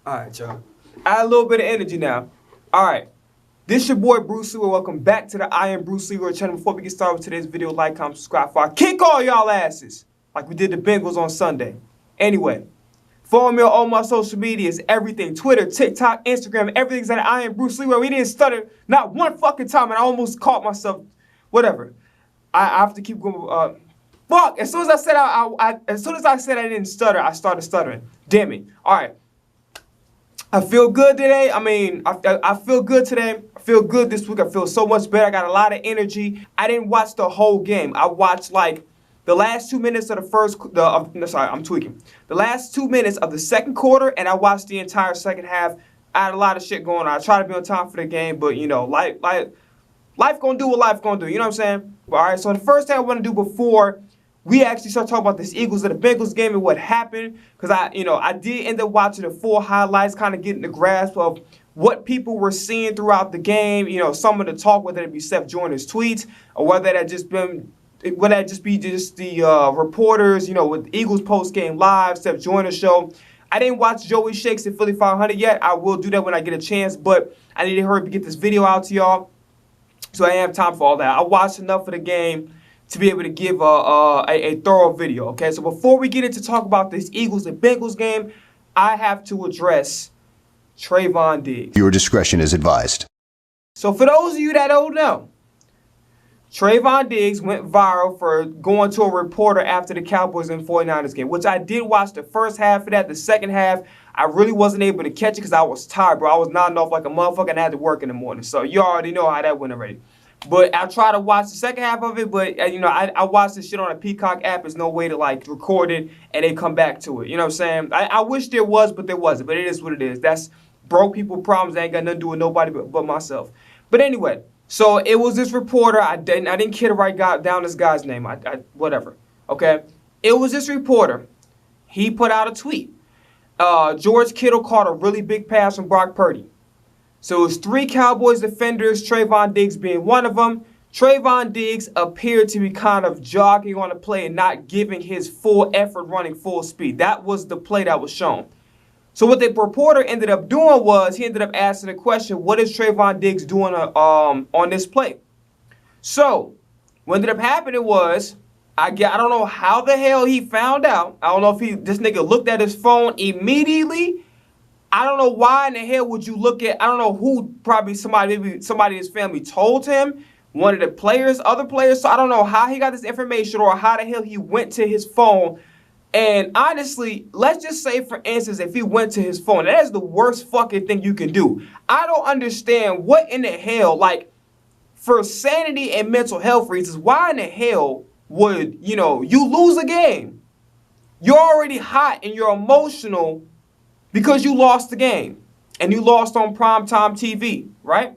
Alright, y'all. Add a little bit of energy now. Alright. This your boy Bruce Lee. Welcome back to the I Am Bruce Lee channel. Before we get started with today's video, like, comment, subscribe, fire. Kick all y'all asses. Like we did the Bengals on Sunday. Anyway. Follow me on all my social medias. Everything. Twitter, TikTok, Instagram. Everything's at I Am Bruce Lee. We didn't stutter not one fucking time. And I almost caught myself. Whatever. I have to keep going. Fuck. As soon as I said I didn't stutter, I started stuttering. Damn it. Alright. I feel good today. I feel good today. I feel good this week. I feel so much better. I got a lot of energy. I didn't watch the whole game. I watched like the last 2 minutes of the last 2 minutes of the second quarter, and I watched the entire second half. I had a lot of shit going on. I tried to be on time for the game, but you know, life gonna do what life gonna do. You know what I'm saying? All right. So the first thing I want to do before we actually start talking about this Eagles and the Bengals game and what happened, because I did end up watching the full highlights, kind of getting the grasp of what people were seeing throughout the game. You know, some of the talk, whether it be Seth Joyner's tweets or whether that just be just the reporters, you know, with Eagles post game live, Seth Joyner's show. I didn't watch Joey Shakes at Philly 500 yet. I will do that when I get a chance, but I need to hurry up and get this video out to y'all, so I have time for all that. I watched enough of the game to be able to give a thorough video, okay? So before we get into talk about this Eagles and Bengals game, I have to address Trayvon Diggs. Your discretion is advised. So for those of you that don't know, Trayvon Diggs went viral for going to a reporter after the Cowboys and 49ers game, which I did watch the first half of that. The second half, I really wasn't able to catch it because I was tired, bro. I was nodding off like a motherfucker and I had to work in the morning. So you already know how that went already. But I tried to watch the second half of it, but, you know, I watched this shit on a Peacock app. There's no way to, like, record it and then come back to it. You know what I'm saying? I wish there was, but there wasn't. But it is what it is. That's broke people problems. That ain't got nothing to do with nobody but myself. But anyway, so it was this reporter. I didn't care to write down this guy's name. Whatever. Okay? It was this reporter. He put out a tweet. George Kittle caught a really big pass from Brock Purdy. So it was 3 Cowboys defenders, Trayvon Diggs being one of them. Trayvon Diggs appeared to be kind of jogging on the play and not giving his full effort running full speed. That was the play that was shown. So what the reporter ended up doing was he ended up asking the question, what is Trayvon Diggs doing on this play? So what ended up happening was, I don't know how the hell he found out. I don't know if this nigga looked at his phone immediately. I don't know why in the hell would you look at, I don't know who, probably maybe somebody in his family told him, one of the players, other players. So I don't know how he got this information or how the hell he went to his phone. And honestly, let's just say, for instance, if he went to his phone, that is the worst fucking thing you can do. I don't understand what in the hell, like, for sanity and mental health reasons, why in the hell would, you know, you lose a game? You're already hot and you're emotional because you lost the game and you lost on primetime TV, right?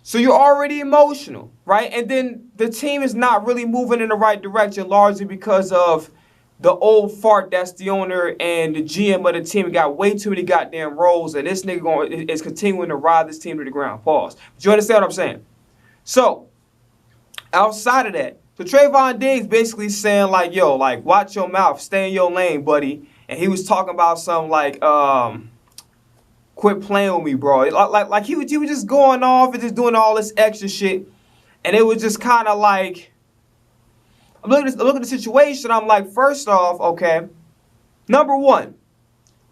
So you're already emotional, right? And then the team is not really moving in the right direction, largely because of the old fart that's the owner and the GM of the team. Got way too many goddamn roles, and this nigga is continuing to ride this team to the ground. Pause. But you understand what I'm saying? So outside of that, so Trayvon Diggs basically saying like, yo, like, watch your mouth, stay in your lane, buddy. And he was talking about some like, quit playing with me, bro. Like he was just going off and just doing all this extra shit. And it was just kind of like, I'm looking at the situation. I'm like, first off, okay, number one,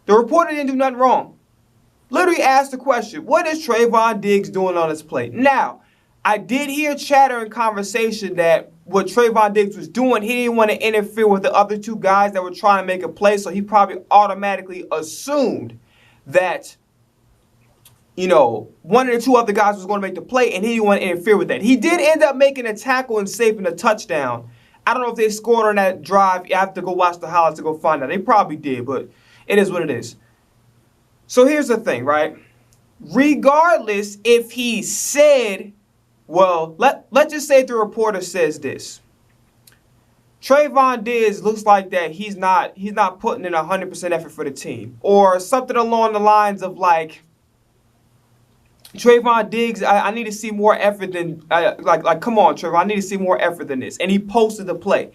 the reporter didn't do nothing wrong. Literally asked the question, what is Trayvon Diggs doing on this play? Now, I did hear chatter and conversation that what Trayvon Diggs was doing, he didn't want to interfere with the other 2 guys that were trying to make a play, so he probably automatically assumed that, you know, one of the 2 other guys was going to make the play, and he didn't want to interfere with that. He did end up making a tackle and saving a touchdown. I don't know if they scored on that drive. You have to go watch the highlights to go find out. They probably did, but it is what it is. So here's the thing, right? Regardless if he said, well, let's just say the reporter says this. Trayvon Diggs looks like that he's not putting in 100% effort for the team. Or something along the lines of like, Trayvon Diggs, I need to see more effort than, like, come on, Trayvon, I need to see more effort than this. And he posted the play.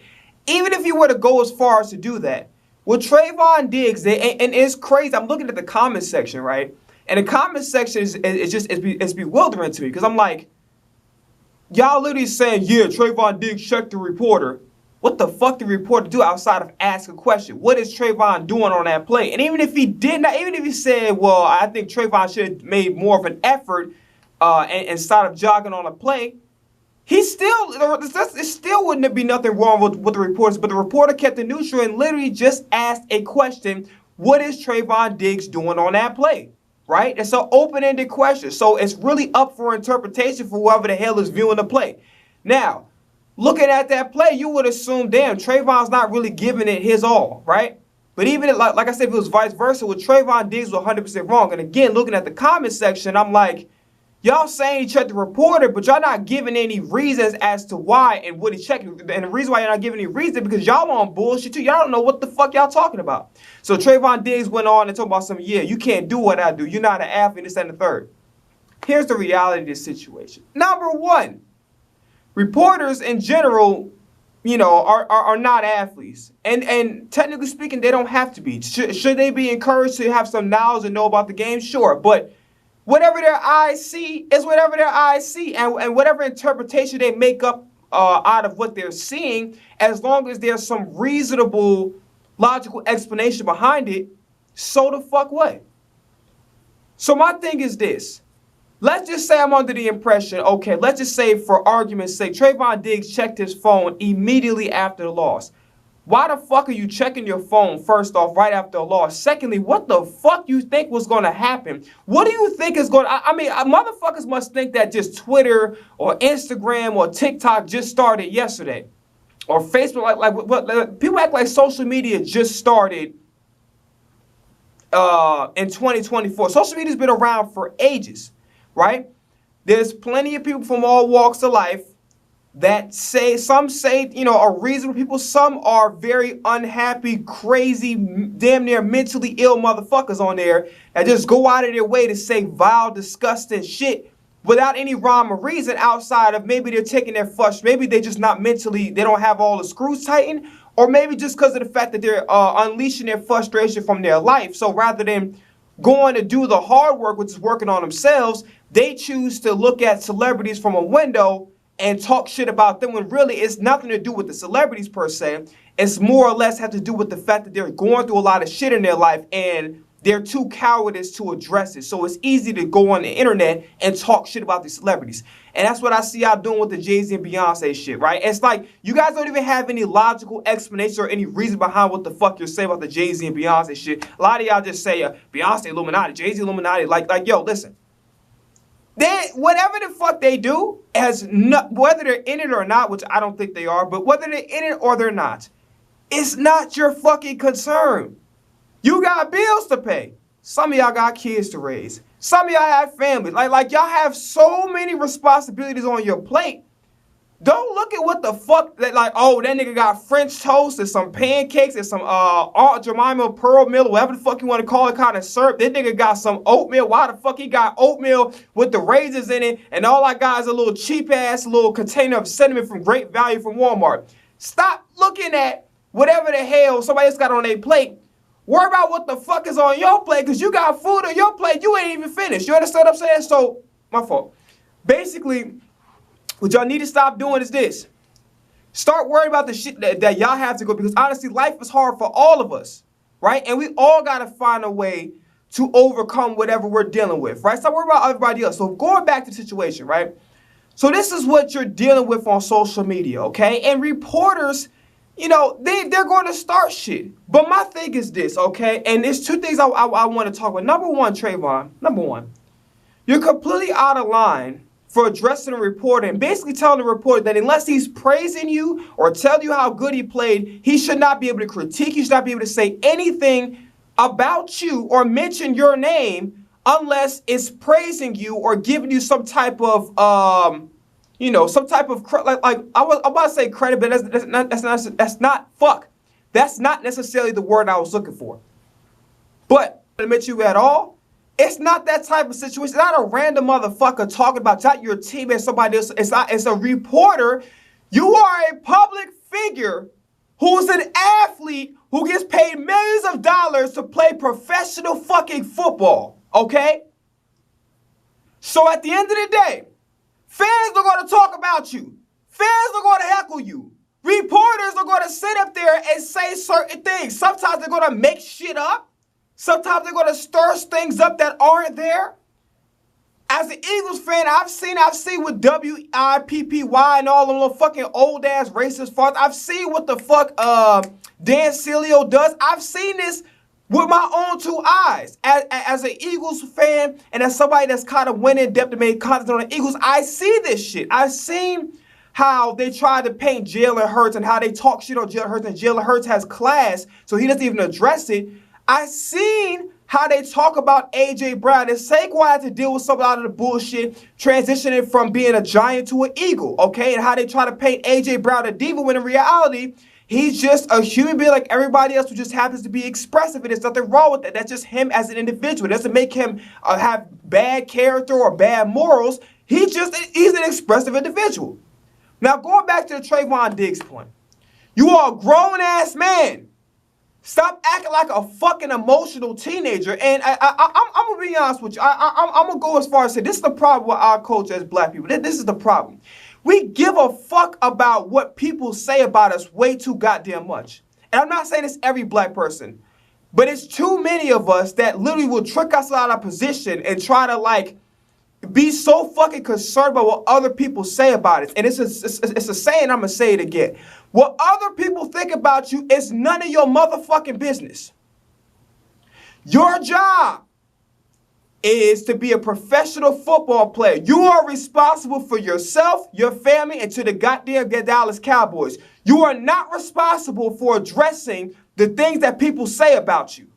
Even if you were to go as far as to do that, With Trayvon Diggs, and it's crazy. I'm looking at the comment section, right? And the comment section is bewildering to me because I'm like, y'all literally saying, yeah, Trayvon Diggs checked the reporter. What the fuck did the reporter do outside of ask a question? What is Trayvon doing on that play? And even if he did not, even if he said, well, I think Trayvon should have made more of an effort instead of jogging on a play, it still wouldn't be nothing wrong with the reporters. But the reporter kept it neutral and literally just asked a question, what is Trayvon Diggs doing on that play? Right? It's an open-ended question. So it's really up for interpretation for whoever the hell is viewing the play. Now, looking at that play, you would assume, damn, Trayvon's not really giving it his all, right? But even, like I said, if it was vice versa, with Trayvon Diggs was 100% wrong. And again, looking at the comment section, I'm like, y'all saying he checked the reporter, but y'all not giving any reasons as to why and what he checked. And the reason why you're not giving any reason because y'all on bullshit too. Y'all don't know what the fuck y'all talking about. So Trayvon Diggs went on and talked about something, yeah, you can't do what I do. You're not an athlete, this and the third. Here's the reality of this situation. Number one, reporters in general, you know, are not athletes. And technically speaking, they don't have to be. Should they be encouraged to have some knowledge and know about the game? Sure. But whatever their eyes see is whatever their eyes see. And whatever interpretation they make up out of what they're seeing, as long as there's some reasonable, logical explanation behind it, so the fuck what? So my thing is this. Let's just say I'm under the impression, okay, let's just say for argument's sake, Trayvon Diggs checked his phone immediately after the loss. Why the fuck are you checking your phone, first off, right after a loss? Secondly, what the fuck you think was going to happen? What do you think is going to... I mean, motherfuckers must think that just Twitter or Instagram or TikTok just started yesterday. Or Facebook, like people act like social media just started in 2024. Social media's been around for ages, right? There's plenty of people from all walks of life that say, some say, you know, are reasonable people. Some are very unhappy, crazy, damn near mentally ill motherfuckers on there that just go out of their way to say vile, disgusting shit without any rhyme or reason outside of maybe they're taking their fush. Maybe they're just not mentally, they don't have all the screws tightened, or maybe just because of the fact that they're unleashing their frustration from their life. So rather than going to do the hard work, which is working on themselves, they choose to look at celebrities from a window and talk shit about them when really it's nothing to do with the celebrities per se. It's more or less have to do with the fact that they're going through a lot of shit in their life and they're too cowardice to address it. So it's easy to go on the internet and talk shit about these celebrities. And that's what I see y'all doing with the Jay-Z and Beyonce shit, right? It's like you guys don't even have any logical explanation or any reason behind what the fuck you're saying about the Jay-Z and Beyonce shit. A lot of y'all just say Beyonce Illuminati, Jay-Z Illuminati. Like yo, listen. Whatever the fuck they do, whether they're in it or not, which I don't think they are, but whether they're in it or they're not, it's not your fucking concern. You got bills to pay. Some of y'all got kids to raise. Some of y'all have families. Like y'all have so many responsibilities on your plate. Don't look at what the fuck that oh, that nigga got French toast and some pancakes and some Aunt Jemima pearl meal, whatever the fuck you want to call it, kind of syrup. That nigga got some oatmeal. Why the fuck he got oatmeal with the raisins in it? And all I got is a little cheap ass little container of cinnamon from Great Value from Walmart. Stop looking at whatever the hell somebody else got on their plate. Worry about what the fuck is on your plate, because you got food on your plate you ain't even finished. You understand what I'm saying? So, my fault. Basically, what y'all need to stop doing is this. Start worrying about the shit that y'all have to go, because honestly, life is hard for all of us, right? And we all got to find a way to overcome whatever we're dealing with, right? Stop worrying about everybody else. So going back to the situation, right? So this is what you're dealing with on social media, okay? And reporters, you know, they're going to start shit. But my thing is this, okay? And there's two things I want to talk about. Number one, Trayvon, you're completely out of line for addressing a reporter and basically telling the reporter that unless he's praising you or telling you how good he played, he should not be able to critique, he should not be able to say anything about you or mention your name unless it's praising you or giving you some type of, you know, some type of, I'm about to say credit, but that's not necessarily the word I was looking for. But to admit you at all, it's not that type of situation. It's not a random motherfucker talking about, it's not your team and somebody else. It's a reporter. You are a public figure who's an athlete who gets paid millions of dollars to play professional fucking football, okay? So at the end of the day, fans are going to talk about you. Fans are going to heckle you. Reporters are going to sit up there and say certain things. Sometimes they're going to make shit up. Sometimes they're going to stir things up that aren't there. As an Eagles fan, I've seen what WIPPY and all them little fucking old ass racist farts. I've seen what the fuck Dan Celio does. I've seen this with my own two eyes. As an Eagles fan and as somebody that's kind of went in depth and made content on the Eagles, I see this shit. I've seen how they try to paint Jalen Hurts and how they talk shit on Jalen Hurts, and Jalen Hurts has class, so he doesn't even address it. I seen how they talk about A.J. Brown, and Saquon had to deal with some of the bullshit, transitioning from being a Giant to an Eagle, okay? And how they try to paint A.J. Brown a diva when in reality, he's just a human being like everybody else who just happens to be expressive, and there's nothing wrong with that. That's just him as an individual. It doesn't make him have bad character or bad morals. He's an expressive individual. Now, going back to the Trayvon Diggs point, you are a grown-ass man. Stop acting like a fucking emotional teenager. And I'm going to be honest with you. I'm going to go as far as say this is the problem with our culture as black people. This is the problem. We give a fuck about what people say about us way too goddamn much. And I'm not saying it's every black person, but it's too many of us that literally will trick us out of position and try to like be so fucking concerned about what other people say about it. And it's a saying, I'm going to say it again. What other people think about you is none of your motherfucking business. Your job is to be a professional football player. You are responsible for yourself, your family, and to the goddamn Dallas Cowboys. You are not responsible for addressing the things that people say about you.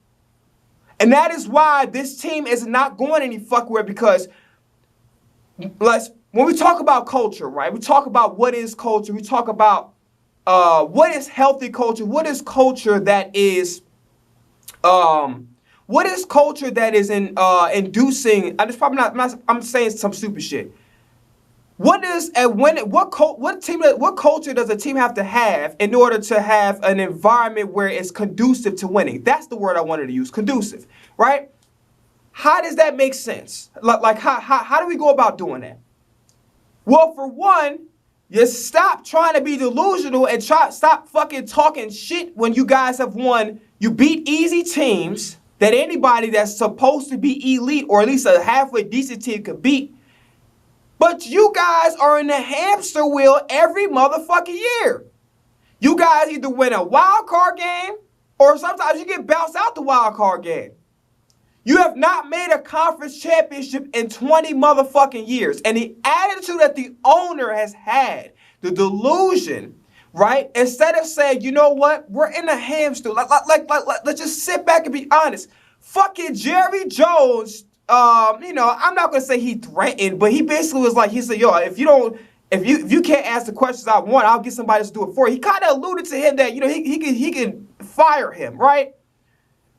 And that is why this team is not going any fuckwhere, because when we talk about culture, right? We talk about what is culture. We talk about what is healthy culture. What is culture that is inducing? I'm saying some stupid shit. What culture does a team have to have in order to have an environment where it's conducive to winning? That's the word I wanted to use, conducive, right? How does that make sense? How do we go about doing that? Well, for one, you stop trying to be delusional and stop fucking talking shit when you guys have won. You beat easy teams that anybody that's supposed to be elite or at least a halfway decent team could beat. But you guys are in the hamster wheel every motherfucking year. You guys either win a wild card game or sometimes you get bounced out the wild card game. You have not made a conference championship in 20 motherfucking years. And the attitude that the owner has had, the delusion, right? Instead of saying, you know what? We're in a hamster. Let's just sit back and be honest. Fucking Jerry Jones, I'm not going to say he threatened, but he basically was like, he said, yo, if you can't ask the questions I want, I'll get somebody else to do it for you. He kind of alluded to him that, he can fire him, right?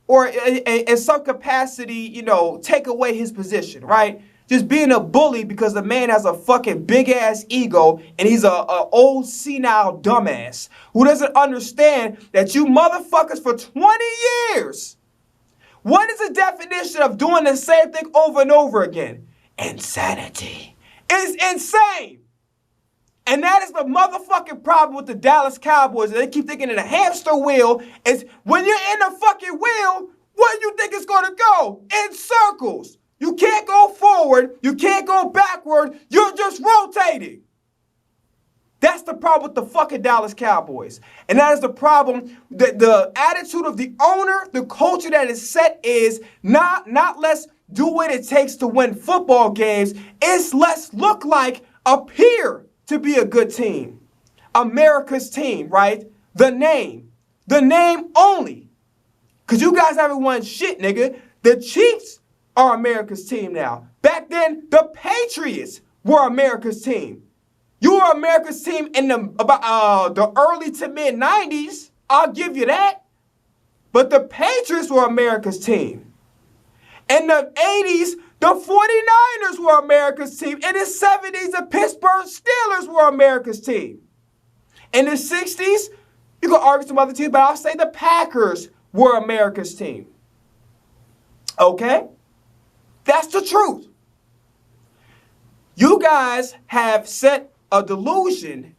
Or in some capacity, take away his position, right? Just being a bully because the man has a fucking big-ass ego and he's a old senile dumbass who doesn't understand that you motherfuckers for 20 years. What is the definition of doing the same thing over and over again? Insanity. It's insane. And that is the motherfucking problem with the Dallas Cowboys. They keep thinking in a hamster wheel. Is when you're in the fucking wheel, where do you think it's going to go? In circles. You can't go forward. You can't go backward. You're just rotating. That's the problem with the fucking Dallas Cowboys. And that is the problem. The attitude of the owner, the culture that is set is not let's do what it takes to win football games. It's let's look like, appear to be a good team. America's team, right? The name only. Because you guys haven't won shit, nigga. The Chiefs are America's team now. Back then, the Patriots were America's team. You were America's team in the early to mid 90s. I'll give you that. But the Patriots were America's team. In the 80s, the 49ers were America's team. In the 70s, the Pittsburgh Steelers were America's team. In the 60s, You can argue some other teams, but I'll say the Packers were America's team. Okay? That's the truth. You guys have set a delusion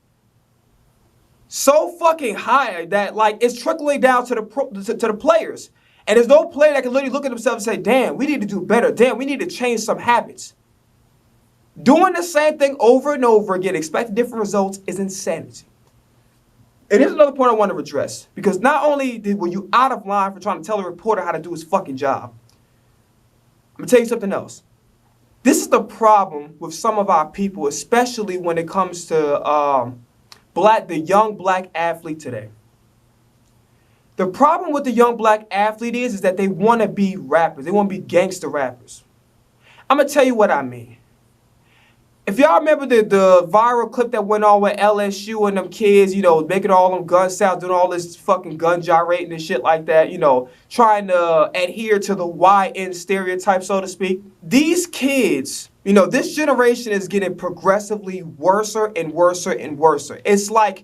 so fucking high that like it's trickling down to the players. And there's no player that can literally look at themselves and say, damn, we need to do better. Damn, we need to change some habits. Doing the same thing over and over again, expecting different results, is insanity. And here's another point I want to address. Because not only were you out of line for trying to tell a reporter how to do his fucking job, I'm going to tell you something else. This is the problem with some of our people, especially when it comes to the young black athlete today. The problem with the young black athlete is that they want to be rappers. They want to be gangster rappers. I'm going to tell you what I mean. If y'all remember the viral clip that went on with LSU and them kids, you know, making all them gun sounds, doing all this fucking gun gyrating and shit like that, you know, trying to adhere to the YN stereotype, so to speak. These kids, you know, this generation is getting progressively worse and worse and worse. It's like,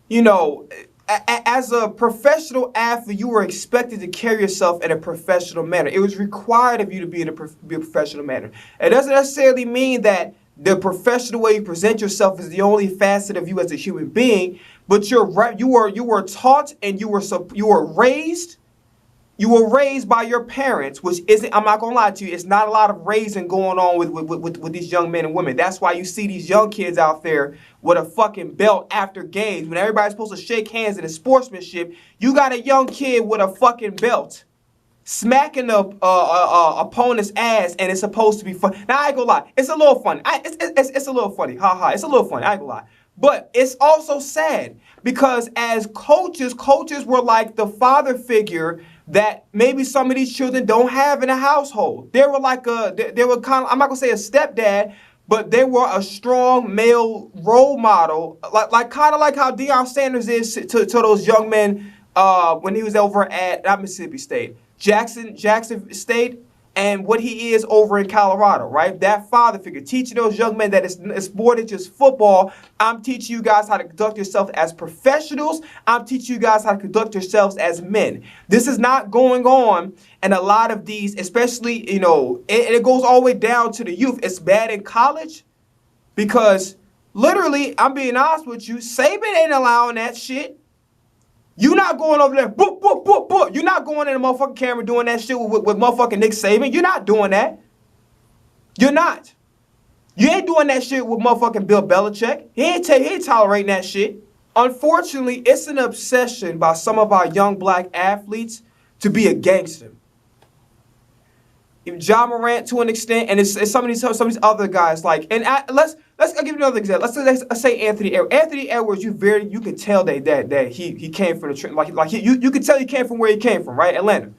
you know, as a professional athlete, you were expected to carry yourself in a professional manner. It was required of you to be in a professional manner. It doesn't necessarily mean that the professional way you present yourself is the only facet of you as a human being, but you were taught and you were raised by your parents, which isn't, I'm not gonna lie to you, it's not a lot of raising going on with these young men and women. That's why you see these young kids out there with a fucking belt after games. When everybody's supposed to shake hands and it's sportsmanship, you got a young kid with a fucking belt smacking the opponent's ass, and it's supposed to be fun. Now, I ain't gonna lie. It's a little funny. It's a little funny. Ha ha. It's a little funny. I ain't gonna lie. But it's also sad because as coaches were like the father figure that maybe some of these children don't have in a household. They were like they were kind of, I'm not gonna say a stepdad, but they were a strong male role model, like kind of like how Deion Sanders is to those young men when he was over at not Mississippi State, Jackson State, and what he is over in Colorado, right? That father figure, teaching those young men that it's more than just football. I'm teaching you guys how to conduct yourself as professionals. I'm teaching you guys how to conduct yourselves as men. This is not going on, and a lot of these, especially, you know, and it goes all the way down to the youth. It's bad in college because literally, I'm being honest with you, Saban ain't allowing that shit. You're not going over there, boop, boop, boop, boop. You're not going in the motherfucking camera doing that shit with motherfucking Nick Saban. You're not doing that. You're not. You ain't doing that shit with motherfucking Bill Belichick. He ain't tolerating that shit. Unfortunately, it's an obsession by some of our young black athletes to be a gangster. Ja Morant to an extent, and it's some of these other guys like, and let's I'll give you another example. Let's say Anthony Edwards. Anthony Edwards, you can tell that he came from the like you can tell he came from where he came from, right? Atlanta.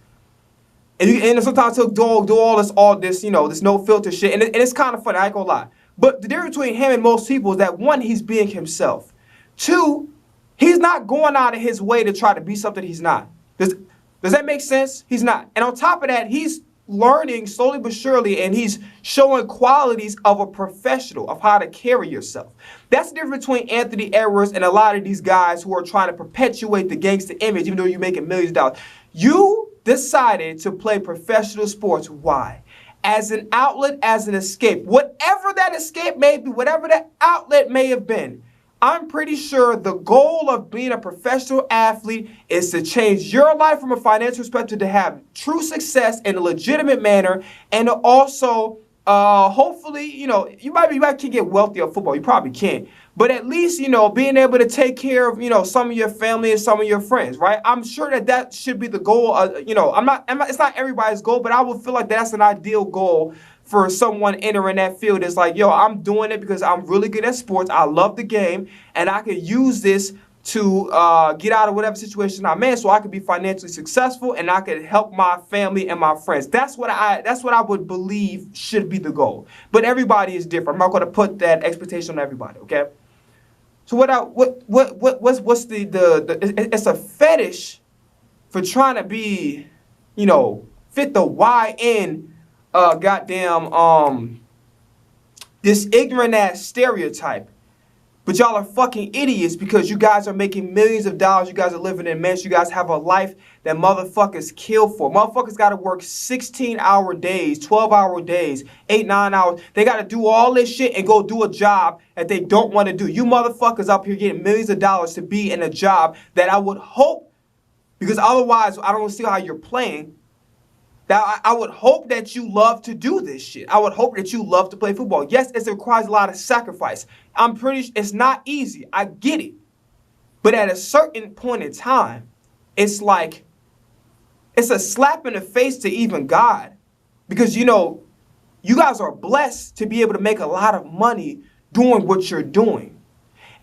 And sometimes he'll do all this, you know, this no filter shit, and it's kind of funny. I ain't gonna lie. But the difference between him and most people is that one, he's being himself. Two, he's not going out of his way to try to be something he's not. Does that make sense? He's not. And on top of that, he's learning slowly but surely, and he's showing qualities of a professional, of how to carry yourself. That's the difference between Anthony Edwards and a lot of these guys who are trying to perpetuate the gangster image, even though you're making millions of dollars. You decided to play professional sports. Why? As an outlet, as an escape. Whatever that escape may be, whatever that outlet may have been, I'm pretty sure the goal of being a professional athlete is to change your life from a financial perspective, to have true success in a legitimate manner, and to also, hopefully, you know, you might can get wealthy on football. You probably can't. But at least, you know, being able to take care of, you know, some of your family and some of your friends, right? I'm sure that should be the goal. You know, it's not everybody's goal, but I would feel like that's an ideal goal for someone entering that field. Is like, yo, I'm doing it because I'm really good at sports. I love the game, and I could use this to get out of whatever situation I'm in, so I could be financially successful and I could help my family and my friends. That's what I would believe should be the goal. But everybody is different. I'm not going to put that expectation on everybody. Okay. So what's the it's a fetish for trying to be, you know, fit the YN goddamn this ignorant ass stereotype But y'all are fucking idiots because you guys are making millions of dollars. You guys are living in mansions. You guys have a life that motherfuckers kill for. Motherfuckers got to work 16-hour days, 12-hour days, 8, 9 hours. They got to do all this shit and go do a job that they don't want to do. You motherfuckers up here getting millions of dollars to be in a job that I would hope, because otherwise I don't see how you're playing. That I would hope that you love to do this shit. I would hope that you love to play football. Yes, it requires a lot of sacrifice. I'm pretty sure it's not easy. I get it. But at a certain point in time, it's like, it's a slap in the face to even God. Because, you know, you guys are blessed to be able to make a lot of money doing what you're doing.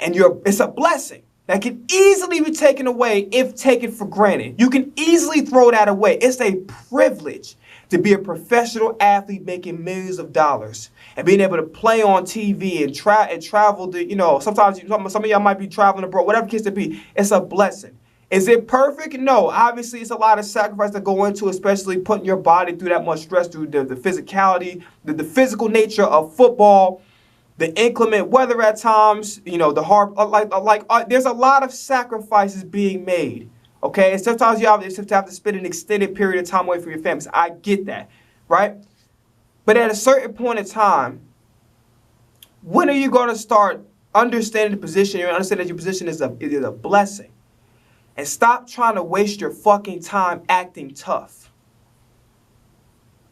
And it's a blessing that can easily be taken away if taken for granted. You can easily throw that away. It's a privilege to be a professional athlete making millions of dollars and being able to play on TV and travel to, you know, sometimes some of y'all might be traveling abroad, whatever the case to be. It's a blessing. Is it perfect? No. Obviously, it's a lot of sacrifice that go into, especially putting your body through that much stress, through the physicality, the physical nature of football, the inclement weather at times, you know, the hard, there's a lot of sacrifices being made, okay? And sometimes you have to spend an extended period of time away from your families. I get that, right? But at a certain point in time, when are you going to start understanding the position and understand that your position is a blessing? And stop trying to waste your fucking time acting tough.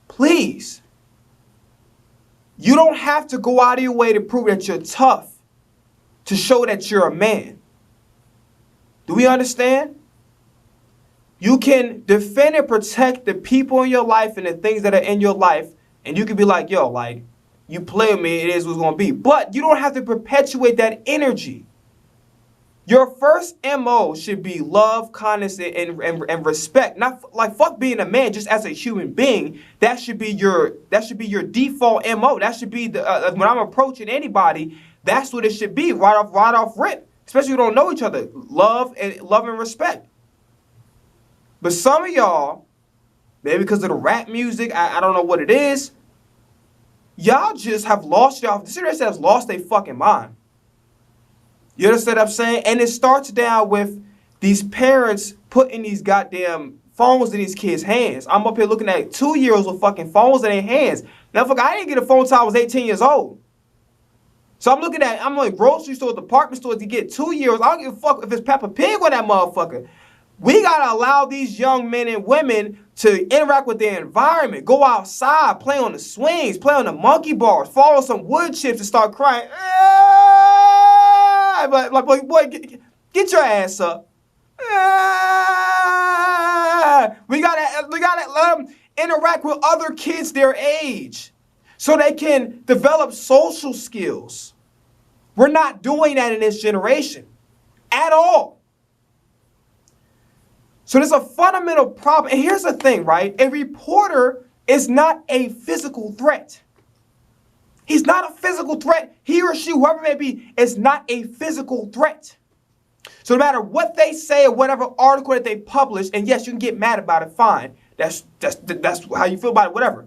Please. You don't have to go out of your way to prove that you're tough to show that you're a man. Do we understand? You can defend and protect the people in your life and the things that are in your life, and you can be like, yo, like, you play with me, it is what's going to be. But you don't have to perpetuate that energy. Your first MO should be love, kindness, and respect. Not like fuck being a man, just as a human being. That should be your default MO. That should be the when I'm approaching anybody, that's what it should be right off rip. Especially if you don't know each other. Love and respect. But some of y'all, maybe because of the rap music, I don't know what it is. Y'all just have lost seriously has lost their fucking mind. You understand what I'm saying? And it starts down with these parents putting these goddamn phones in these kids' hands. I'm up here looking at 2-year-olds with fucking phones in their hands. Now, fuck, I didn't get a phone until I was 18 years old. So I'm in grocery stores, department stores to get 2-year-olds. I don't give a fuck if it's Peppa Pig with that motherfucker. We gotta allow these young men and women to interact with their environment, go outside, play on the swings, play on the monkey bars, follow some wood chips and start crying. But like, boy, get your ass up. We gotta let them interact with other kids their age so they can develop social skills. We're not doing that in this generation at all. So there's a fundamental problem. And here's the thing, right? A reporter is not a physical threat. He's not a physical threat. He or she, whoever it may be, is not a physical threat. So no matter what they say or whatever article that they publish, and yes, you can get mad about it, fine. That's how you feel about it, whatever.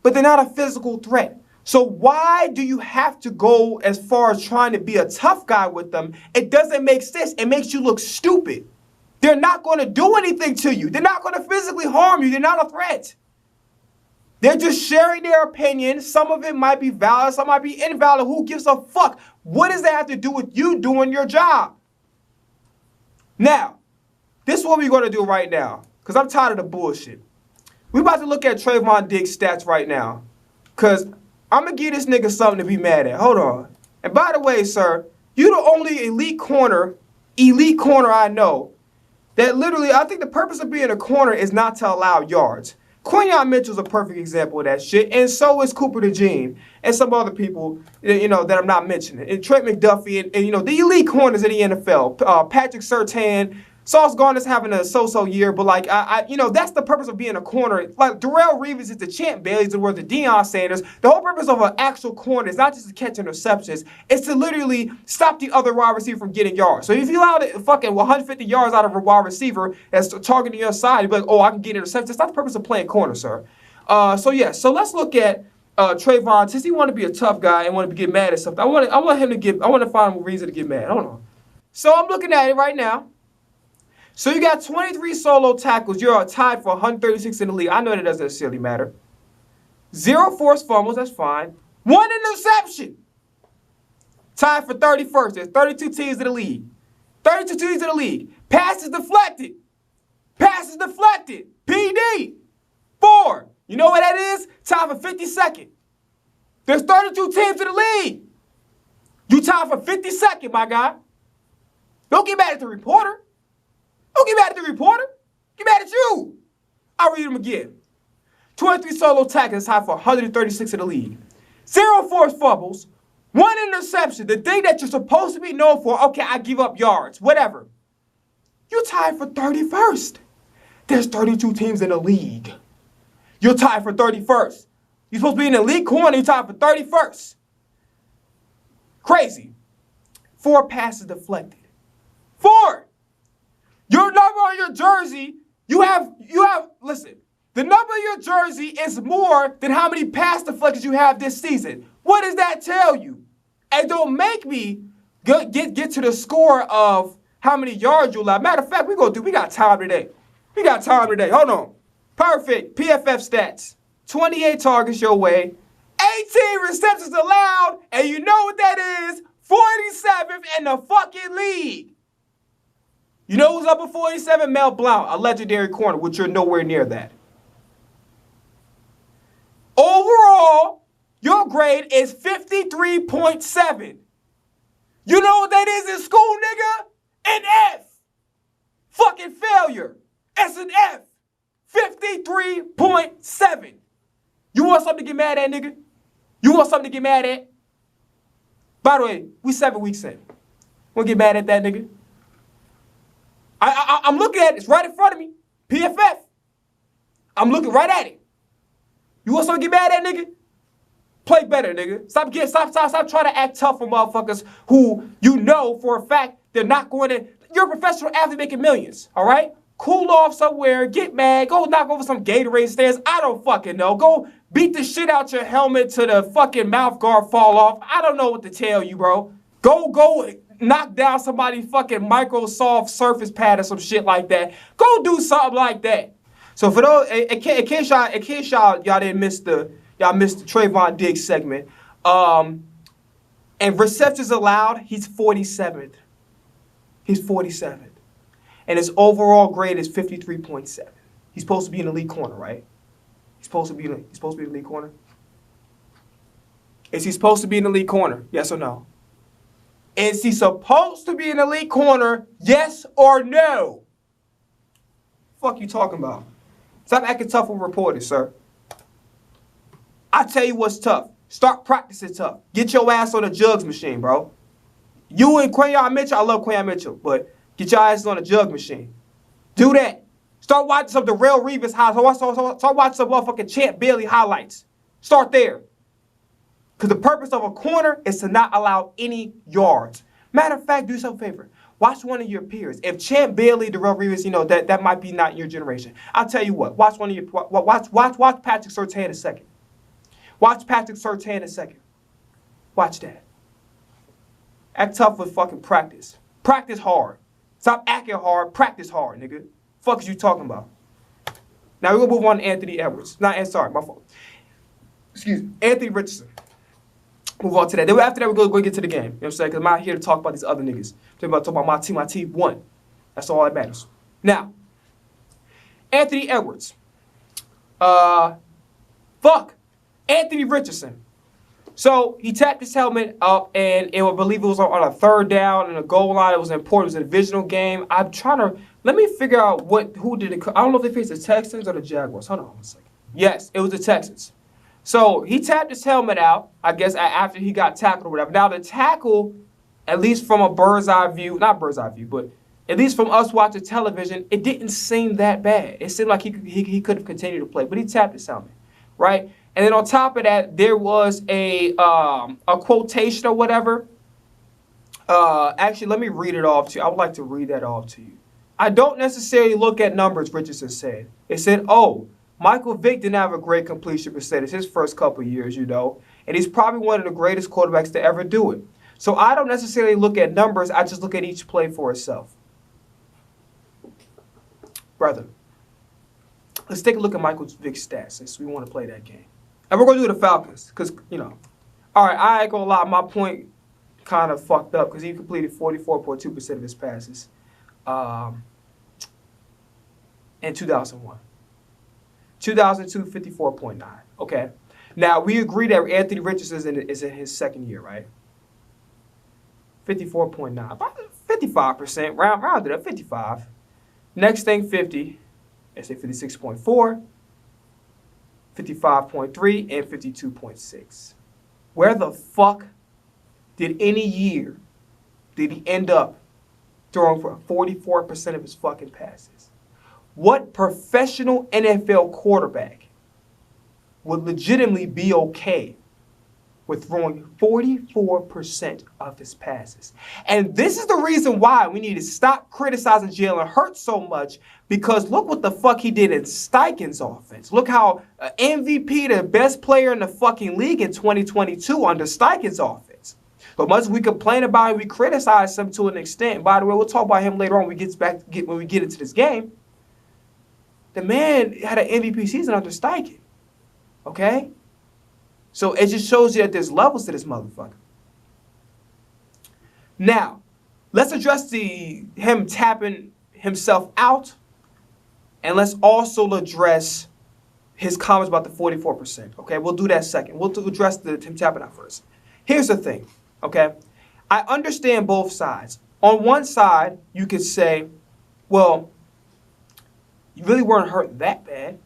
But they're not a physical threat. So why do you have to go as far as trying to be a tough guy with them? It doesn't make sense. It makes you look stupid. They're not going to do anything to you. They're not going to physically harm you. They're not a threat. They're just sharing their opinion. Some of it might be valid. Some might be invalid. Who gives a fuck? What does that have to do with you doing your job? Now, this is what we're going to do right now, because I'm tired of the bullshit. We're about to look at Trayvon Diggs' stats right now, because I'm going to give this nigga something to be mad at. Hold on. And by the way, sir, you're the only elite corner I know that literally, I think the purpose of being a corner is not to allow yards. Quinyon Mitchell's a perfect example of that shit, and so is Cooper DeJean and some other people, you know, that I'm not mentioning. And Trent McDuffie and you know, the elite corners in the NFL. Patrick Surtain, Sauce Gardner's having a so-so year, but like, you know, that's the purpose of being a corner. Like, Darrelle Reeves is the Champ Bailey's the word of Deion Sanders. The whole purpose of an actual corner is not just to catch interceptions. It's to literally stop the other wide receiver from getting yards. So if you allow fucking 150 yards out of a wide receiver that's targeting your side, you'd be like, oh, I can get interceptions. That's not the purpose of playing corner, sir. So let's look at Trayvon, since he want to be a tough guy and want to get mad at something, I want to find a reason to get mad. Hold on. So I'm looking at it right now. So you got 23 solo tackles. You're tied for 136 in the league. I know that doesn't necessarily matter. 0 forced fumbles. That's fine. 1 interception. Tied for 31st. There's 32 teams in the league. 32 teams in the league. Passes deflected. Passes deflected. PD. 4. You know what that is? Tied for 52nd. There's 32 teams in the league. You tied for 52nd, my guy. Don't get mad at the reporter. Don't get mad at the reporter. Get mad at you. I'll read them again. 23 solo tackles, tied for 136 in the league. 0 forced fumbles. 1 interception. The thing that you're supposed to be known for. Okay, I give up yards. Whatever. You're tied for 31st. There's 32 teams in the league. You're tied for 31st. You're supposed to be in the elite corner. You're tied for 31st. Crazy. 4 passes deflected. 4. Your number on your jersey, listen, the number on your jersey is more than how many pass deflections you have this season. What does that tell you? And don't make me get to the score of how many yards you'll have. Matter of fact, we got time today. We got time today. Hold on. Perfect. PFF stats. 28 targets your way. 18 receptions allowed. And you know what that is? 47th in the fucking league. You know who's up at 47? Mel Blount, a legendary corner, which you're nowhere near that. Overall, your grade is 53.7. You know what that is in school, nigga? An F. Fucking failure. It's an F. 53.7. You want something to get mad at, nigga? You want something to get mad at? By the way, we 7 weeks in. Want to get mad at that, nigga? I'm looking at it. It's right in front of me. PFF. I'm looking right at it. You want something to get mad at, nigga? Play better, nigga. Stop trying to act tough for motherfuckers who you know for a fact they're not going to. You're a professional athlete making millions, all right? Cool off somewhere, get mad, go knock over some Gatorade stands. I don't fucking know. Go beat the shit out your helmet to the fucking mouth guard fall off. I don't know what to tell you, bro. Go knock down somebody's fucking Microsoft Surface Pad or some shit like that. Go do something like that. So for those, in case y'all didn't miss the Trayvon Diggs segment, and receptions allowed, he's 47th. He's 47th. And his overall grade is 53.7. He's supposed to be an elite corner, right? He's supposed to be an elite corner. Is he supposed to be an elite corner? Yes or no? Is he supposed to be an elite corner? Yes or no? Fuck you talking about? Stop acting tough with reporters, sir. I tell you what's tough. Start practicing tough. Get your ass on a jugs machine, bro. You and Quayon Mitchell, I love Quayon Mitchell, but get your ass on a jug machine. Do that. Start watching some Darrell Revis highlights. Start watching some motherfucking Champ Bailey highlights. Start there. Because the purpose of a corner is to not allow any yards. Matter of fact, do yourself a favor. Watch one of your peers. If Champ Bailey, Darrell Revis, you know, that might be not your generation. I'll tell you what. Watch one of your watch Patrick Surtain a second. Watch Patrick Surtain a second. Watch that. Act tough with fucking practice. Practice hard. Stop acting hard. Practice hard, nigga. Fuck is you talking about? Now we're gonna move on to Anthony Edwards. Sorry, my fault. Excuse me. Anthony Richardson. Move on to that. Then after that, we're gonna get to the game. You know what I'm saying? Because I'm not here to talk about these other niggas. I'm talking about my team. My team won. That's all that matters. Now, Anthony Edwards. Anthony Richardson. So he tapped his helmet up, and I believe it was on a third down and a goal line. It was important. It was a divisional game. I'm trying to let me figure out who did it. I don't know if they faced the Texans or the Jaguars. Hold on one second. Yes, it was the Texans. So he tapped his helmet out, I guess, after he got tackled or whatever. Now the tackle, at least from a bird's eye view, not bird's eye view, but at least from us watching television, it didn't seem that bad. It seemed like he could have continued to play, but he tapped his helmet, right? And then on top of that, there was a quotation or whatever. Actually, let me read it off to you. I would like to read that off to you. I don't necessarily look at numbers, Richardson said. It said, oh, Michael Vick didn't have a great completion percentage his first couple of years, and he's probably one of the greatest quarterbacks to ever do it. So I don't necessarily look at numbers. I just look at each play for itself. Brother, let's take a look at Michael Vick's stats since we want to play that game. And we're going to do the Falcons because, all right, I ain't going to lie, my point kind of fucked up because he completed 44.2% of his passes in 2001. 2002, 54.9. Okay. Now, we agree that Anthony Richardson is in his second year, right? 54.9. About 55%. Rounded up, 55. Next thing, 50. Let's say 56.4, 55.3, and 52.6. Where the fuck did any year did he end up throwing for 44% of his fucking passes? What professional NFL quarterback would legitimately be okay with throwing 44% of his passes? And this is the reason why we need to stop criticizing Jalen Hurts so much, because look what the fuck he did in Steichen's offense. Look how MVP, the best player in the fucking league in 2022 under Steichen's offense. But much as we complain about him, we criticize him to an extent. By the way, we'll talk about him later on when we get into this game. The man had an MVP season under Steichen. Okay? So it just shows you that there's levels to this motherfucker. Now, let's address him tapping himself out, and let's also address his comments about the 44%. Okay, we'll do that second. We'll address him tapping out first. Here's the thing. Okay, I understand both sides. On one side, you could say, well, you really weren't hurt that bad,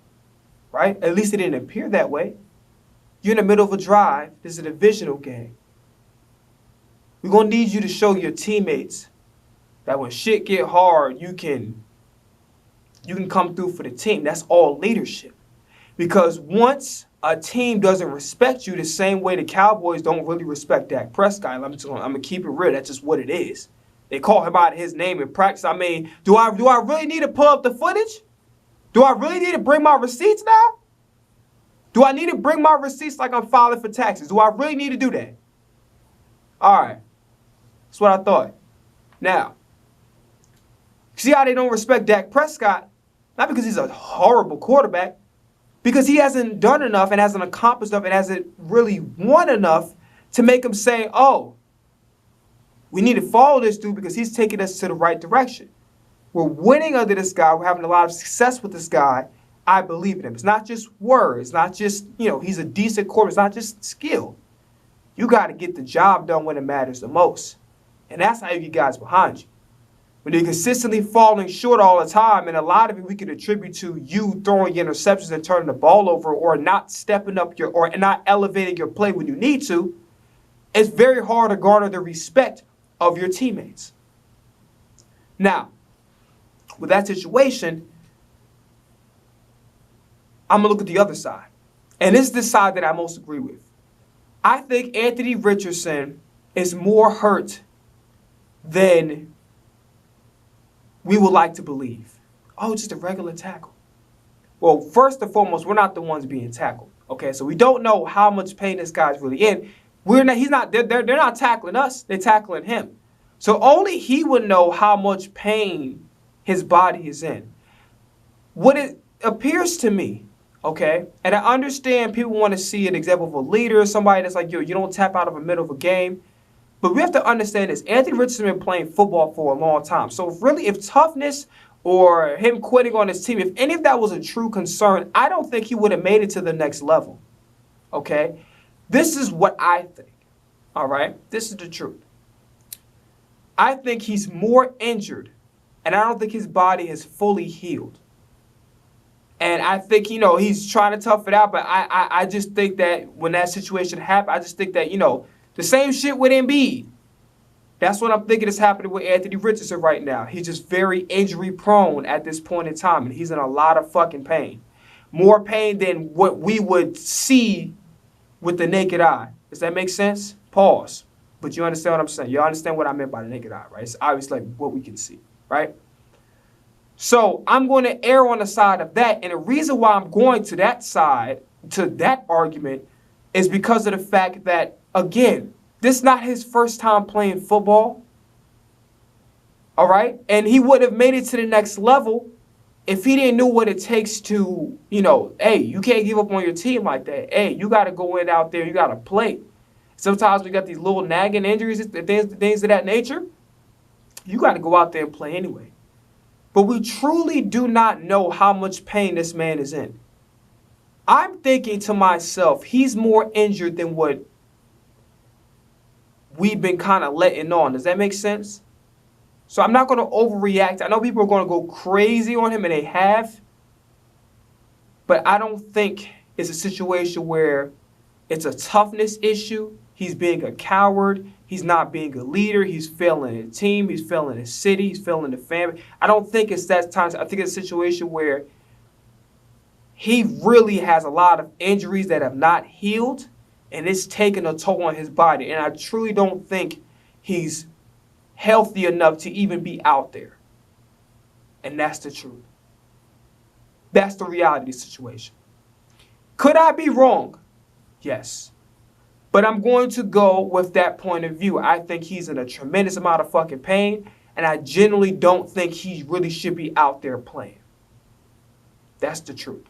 right? At least it didn't appear that way. You're in the middle of a drive. This is a divisional game. We're going to need you to show your teammates that when shit get hard, you can come through for the team. That's all leadership. Because once a team doesn't respect you the same way the Cowboys don't really respect Dak Prescott, I'm going to keep it real. That's just what it is. They call him out his name in practice. I mean, do I really need to pull up the footage? Do I really need to bring my receipts now? Do I need to bring my receipts like I'm filing for taxes? Do I really need to do that? All right. That's what I thought. Now, see how they don't respect Dak Prescott? Not because he's a horrible quarterback, because he hasn't done enough and hasn't accomplished enough and hasn't really won enough to make him say, oh, we need to follow this dude because he's taking us to the right direction. We're winning under this guy. We're having a lot of success with this guy. I believe in him. It's not just words. It's not just, he's a decent quarterback. It's not just skill. You got to get the job done when it matters the most. And that's how you get guys behind you. When you're consistently falling short all the time, and a lot of it we could attribute to you throwing interceptions and turning the ball over, or not stepping up or not elevating your play when you need to, it's very hard to garner the respect of your teammates. Now, with that situation, I'm going to look at the other side. And this is the side that I most agree with. I think Anthony Richardson is more hurt than we would like to believe. Oh, just a regular tackle. Well, first and foremost, we're not the ones being tackled. Okay, so we don't know how much pain this guy's really in. They're not tackling us, they're tackling him. So only he would know how much pain his body is in. What it appears to me, okay, and I understand people want to see an example of a leader, somebody that's like, yo, you don't tap out of the middle of a game. But we have to understand this. Anthony Richardson has been playing football for a long time. So really, if toughness or him quitting on his team, if any of that was a true concern, I don't think he would have made it to the next level. Okay? This is what I think. All right? This is the truth. I think he's more injured, and I don't think his body is fully healed. And I think, he's trying to tough it out, but I just think that when that situation happened, I just think that, the same shit with Embiid. That's what I'm thinking is happening with Anthony Richardson right now. He's just very injury prone at this point in time, and he's in a lot of fucking pain. More pain than what we would see with the naked eye. Does that make sense? Pause. But you understand what I'm saying. You understand what I meant by the naked eye, right? It's obviously like what we can see, right? So I'm going to err on the side of that. And the reason why I'm going to that side, to that argument, is because of the fact that, again, this is not his first time playing football. All right? And he would have made it to the next level if he didn't know what it takes to, hey, you can't give up on your team like that. Hey, you got to go in out there. You got to play. Sometimes we got these little nagging injuries, things of that nature. You got to go out there and play anyway. But we truly do not know how much pain this man is in. I'm thinking to myself, he's more injured than what we've been kind of letting on. Does that make sense? So I'm not going to overreact. I know people are going to go crazy on him, and they have. But I don't think it's a situation where it's a toughness issue. He's being a coward. He's not being a leader. He's failing the team. He's failing the city. He's failing the family. I don't think it's that time. I think it's a situation where he really has a lot of injuries that have not healed, and it's taking a toll on his body. And I truly don't think he's healthy enough to even be out there. And that's the truth. That's the reality of the situation. Could I be wrong? Yes. But I'm going to go with that point of view. I think he's in a tremendous amount of fucking pain, and I genuinely don't think he really should be out there playing. That's the truth.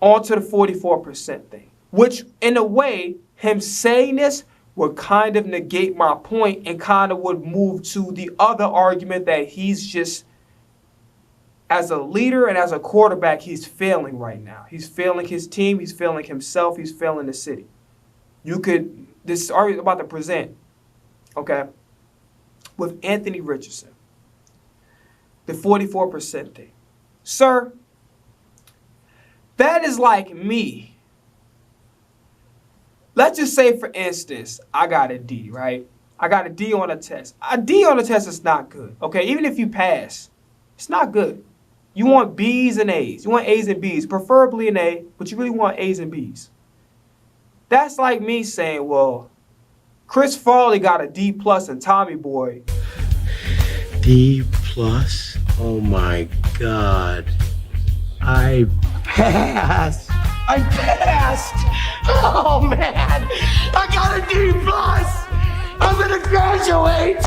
On to the 44% thing, which in a way, him saying this would kind of negate my point and kind of would move to the other argument that he's just, as a leader and as a quarterback, he's failing right now. He's failing his team. He's failing himself. He's failing the city. This argument about to present, okay, with Anthony Richardson, the 44% thing. Sir, that is like me. Let's just say, for instance, I got a D, right? I got a D on a test. A D on a test is not good, okay? Even if you pass, it's not good. You want B's and A's. You want A's and B's, preferably an A, but you really want A's and B's. That's like me saying, well, Chris Farley got a D plus and Tommy Boy. D plus? Oh my God. I passed. I passed. Oh man, I got a D plus. I'm gonna graduate.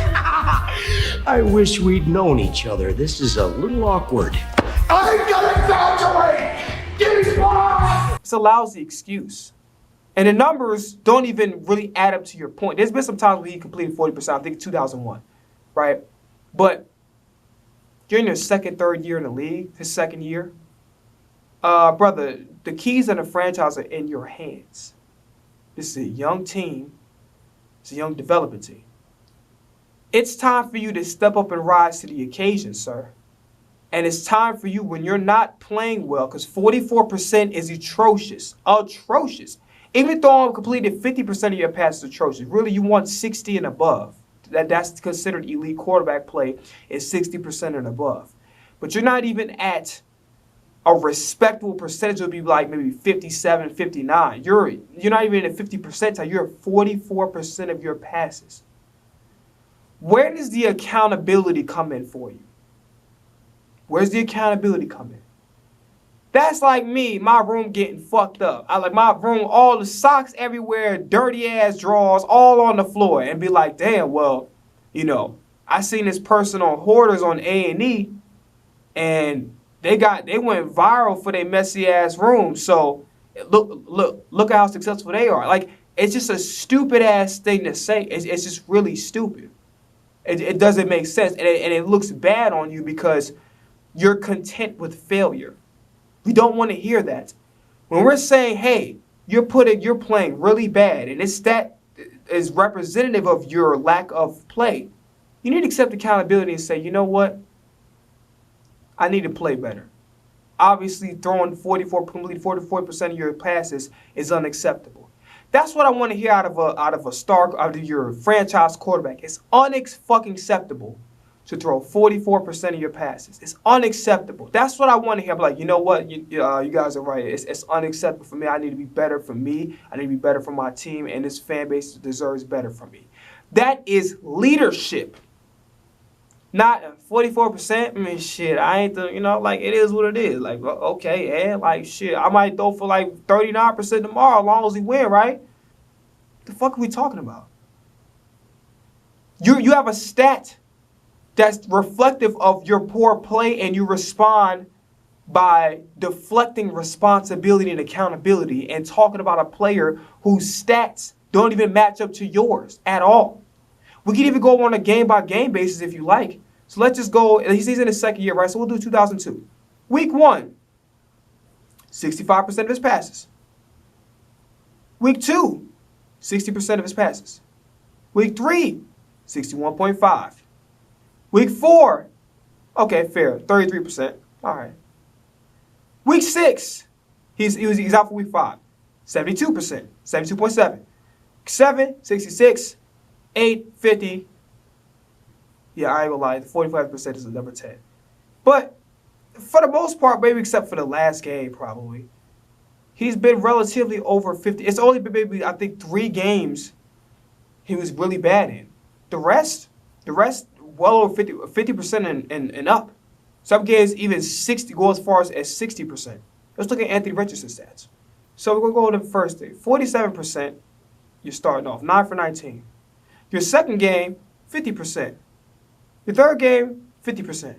I wish we'd known each other. This is a little awkward. I'm gonna graduate. D plus. It's a lousy excuse. And the numbers don't even really add up to your point. There's been some times where he completed 40%, I think 2001, right? But you're in your second, third year in the league, his second year. Brother, the keys of the franchise are in your hands. This is a young team. It's a young development team. It's time for you to step up and rise to the occasion, sir. And it's time for you, when you're not playing well, because 44% is atrocious. Atrocious. Even though I'm completed 50% of your passes atrocious, really you want 60 and above. That's considered elite quarterback play, is 60% and above. But you're not even at a respectable percentage. Would be like maybe 57, 59. You're not even at 50 percentile. You're at 44% of your passes. Where does the accountability come in for you? Where's the accountability come in? That's like me, my room getting fucked up. I like my room, all the socks everywhere, dirty ass drawers all on the floor, and be like, damn, well, I seen this person on Hoarders on A&E, and they went viral for their messy ass room. So look how successful they are. Like, it's just a stupid ass thing to say. It's just really stupid. It doesn't make sense, and it looks bad on you because you're content with failure. We don't want to hear that. When we're saying, hey, you're playing really bad, and that is representative of your lack of play, you need to accept accountability and say, you know what? I need to play better. Obviously, throwing 44% of your passes is unacceptable. That's what I want to hear out of your franchise quarterback. It's unacceptable to throw 44% of your passes. It's unacceptable. That's what I want to hear. I'm like, you know what? You guys are right. It's unacceptable for me. I need to be better for me. I need to be better for my team, and this fan base deserves better from me. That is leadership. Not 44%. I mean, shit, I ain't the, like, it is what it is. Like, okay, and like, shit, I might throw for like 39% tomorrow as long as he win, right? The fuck are we talking about? You have a stat that's reflective of your poor play, and you respond by deflecting responsibility and accountability and talking about a player whose stats don't even match up to yours at all. We can even go on a game-by-game basis if you like. So let's just go. He's in his second year, right? So we'll do 2002. Week 1, 65% of his passes. Week 2, 60% of his passes. Week 3, 61.5. Week 4, okay, fair, 33%. All right. Week 6, he's out for week 5, 72%, 72.7. 7, 66, 8, 50. Yeah, I ain't gonna lie, 45% is a number 10. But for the most part, maybe except for the last game, probably, he's been relatively over 50. It's only been maybe, I think, 3 games he was really bad in. The rest, well over 50% and up. Some games even 60, go as far as 60%. Let's look at Anthony Richardson's stats. So we're going to go to the first day. 47%, you're starting off, 9 for 19. Your second game, 50%. Your third game, 50%.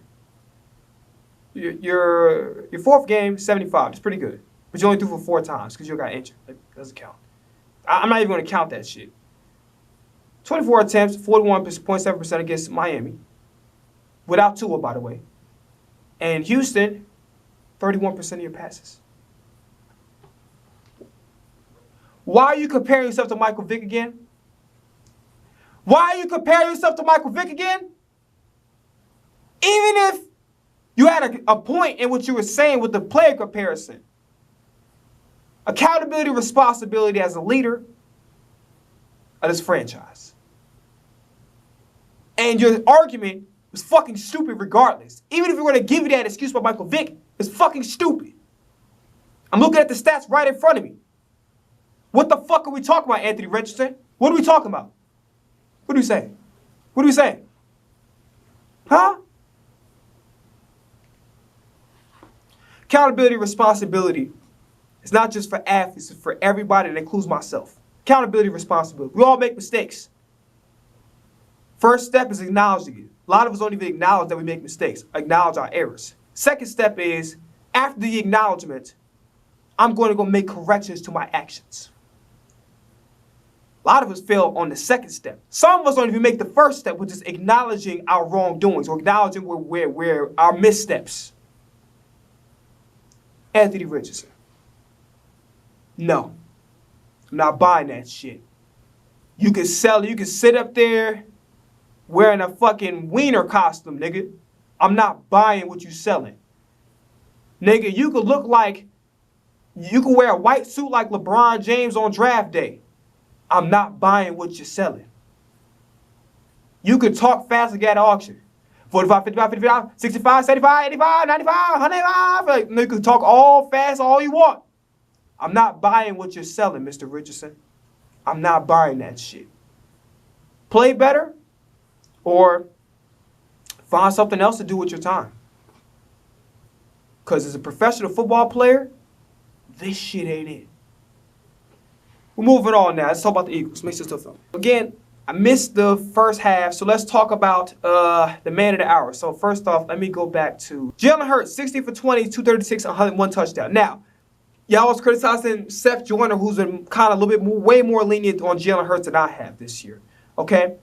Your fourth game, 75. It's pretty good. But you only threw for 4 times because you got injured. That doesn't count. I'm not even going to count that shit. 24 attempts, 41.7% against Miami. Without Tua, by the way. And Houston, 31% of your passes. Why are you comparing yourself to Michael Vick again? Why are you comparing yourself to Michael Vick again? Even if you had a point in what you were saying with the player comparison. Accountability, responsibility as a leader of this franchise. And your argument was fucking stupid regardless. Even if you were to give you that excuse by Michael Vick, it's fucking stupid. I'm looking at the stats right in front of me. What the fuck are we talking about, Anthony Richardson? What are we talking about? What are we saying? What are we saying? Huh? Accountability, responsibility. It's not just for athletes, it's for everybody, that includes myself. Accountability, responsibility. We all make mistakes. First step is acknowledging it. A lot of us don't even acknowledge that we make mistakes, acknowledge our errors. Second step is, after the acknowledgement, I'm going to go make corrections to my actions. A lot of us fail on the second step. Some of us don't even make the first step, which is acknowledging our wrongdoings or acknowledging where our missteps. Anthony Richardson. No. I'm not buying that shit. You can sell it. You can sit up there wearing a fucking wiener costume, nigga. I'm not buying what you selling. Nigga, you could look like, you could wear a white suit like LeBron James on draft day. I'm not buying what you're selling. You could talk fast and get at auction. 45, 55, 55, 65, 75, 85, 95, 105. Like, you can talk all fast all you want. I'm not buying what you're selling, Mr. Richardson. I'm not buying that shit. Play better or find something else to do with your time. Because as a professional football player, this shit ain't it. We're moving on now. Let's talk about the Eagles. Make sure stuff up. Again, I missed the first half, so let's talk about the man of the hour. So first off, let me go back to Jalen Hurts, 60 for 20, 236, 101 touchdown. Now, y'all was criticizing Seth Joyner, who's been kind of a little bit more, way more lenient on Jalen Hurts than I have this year. Okay?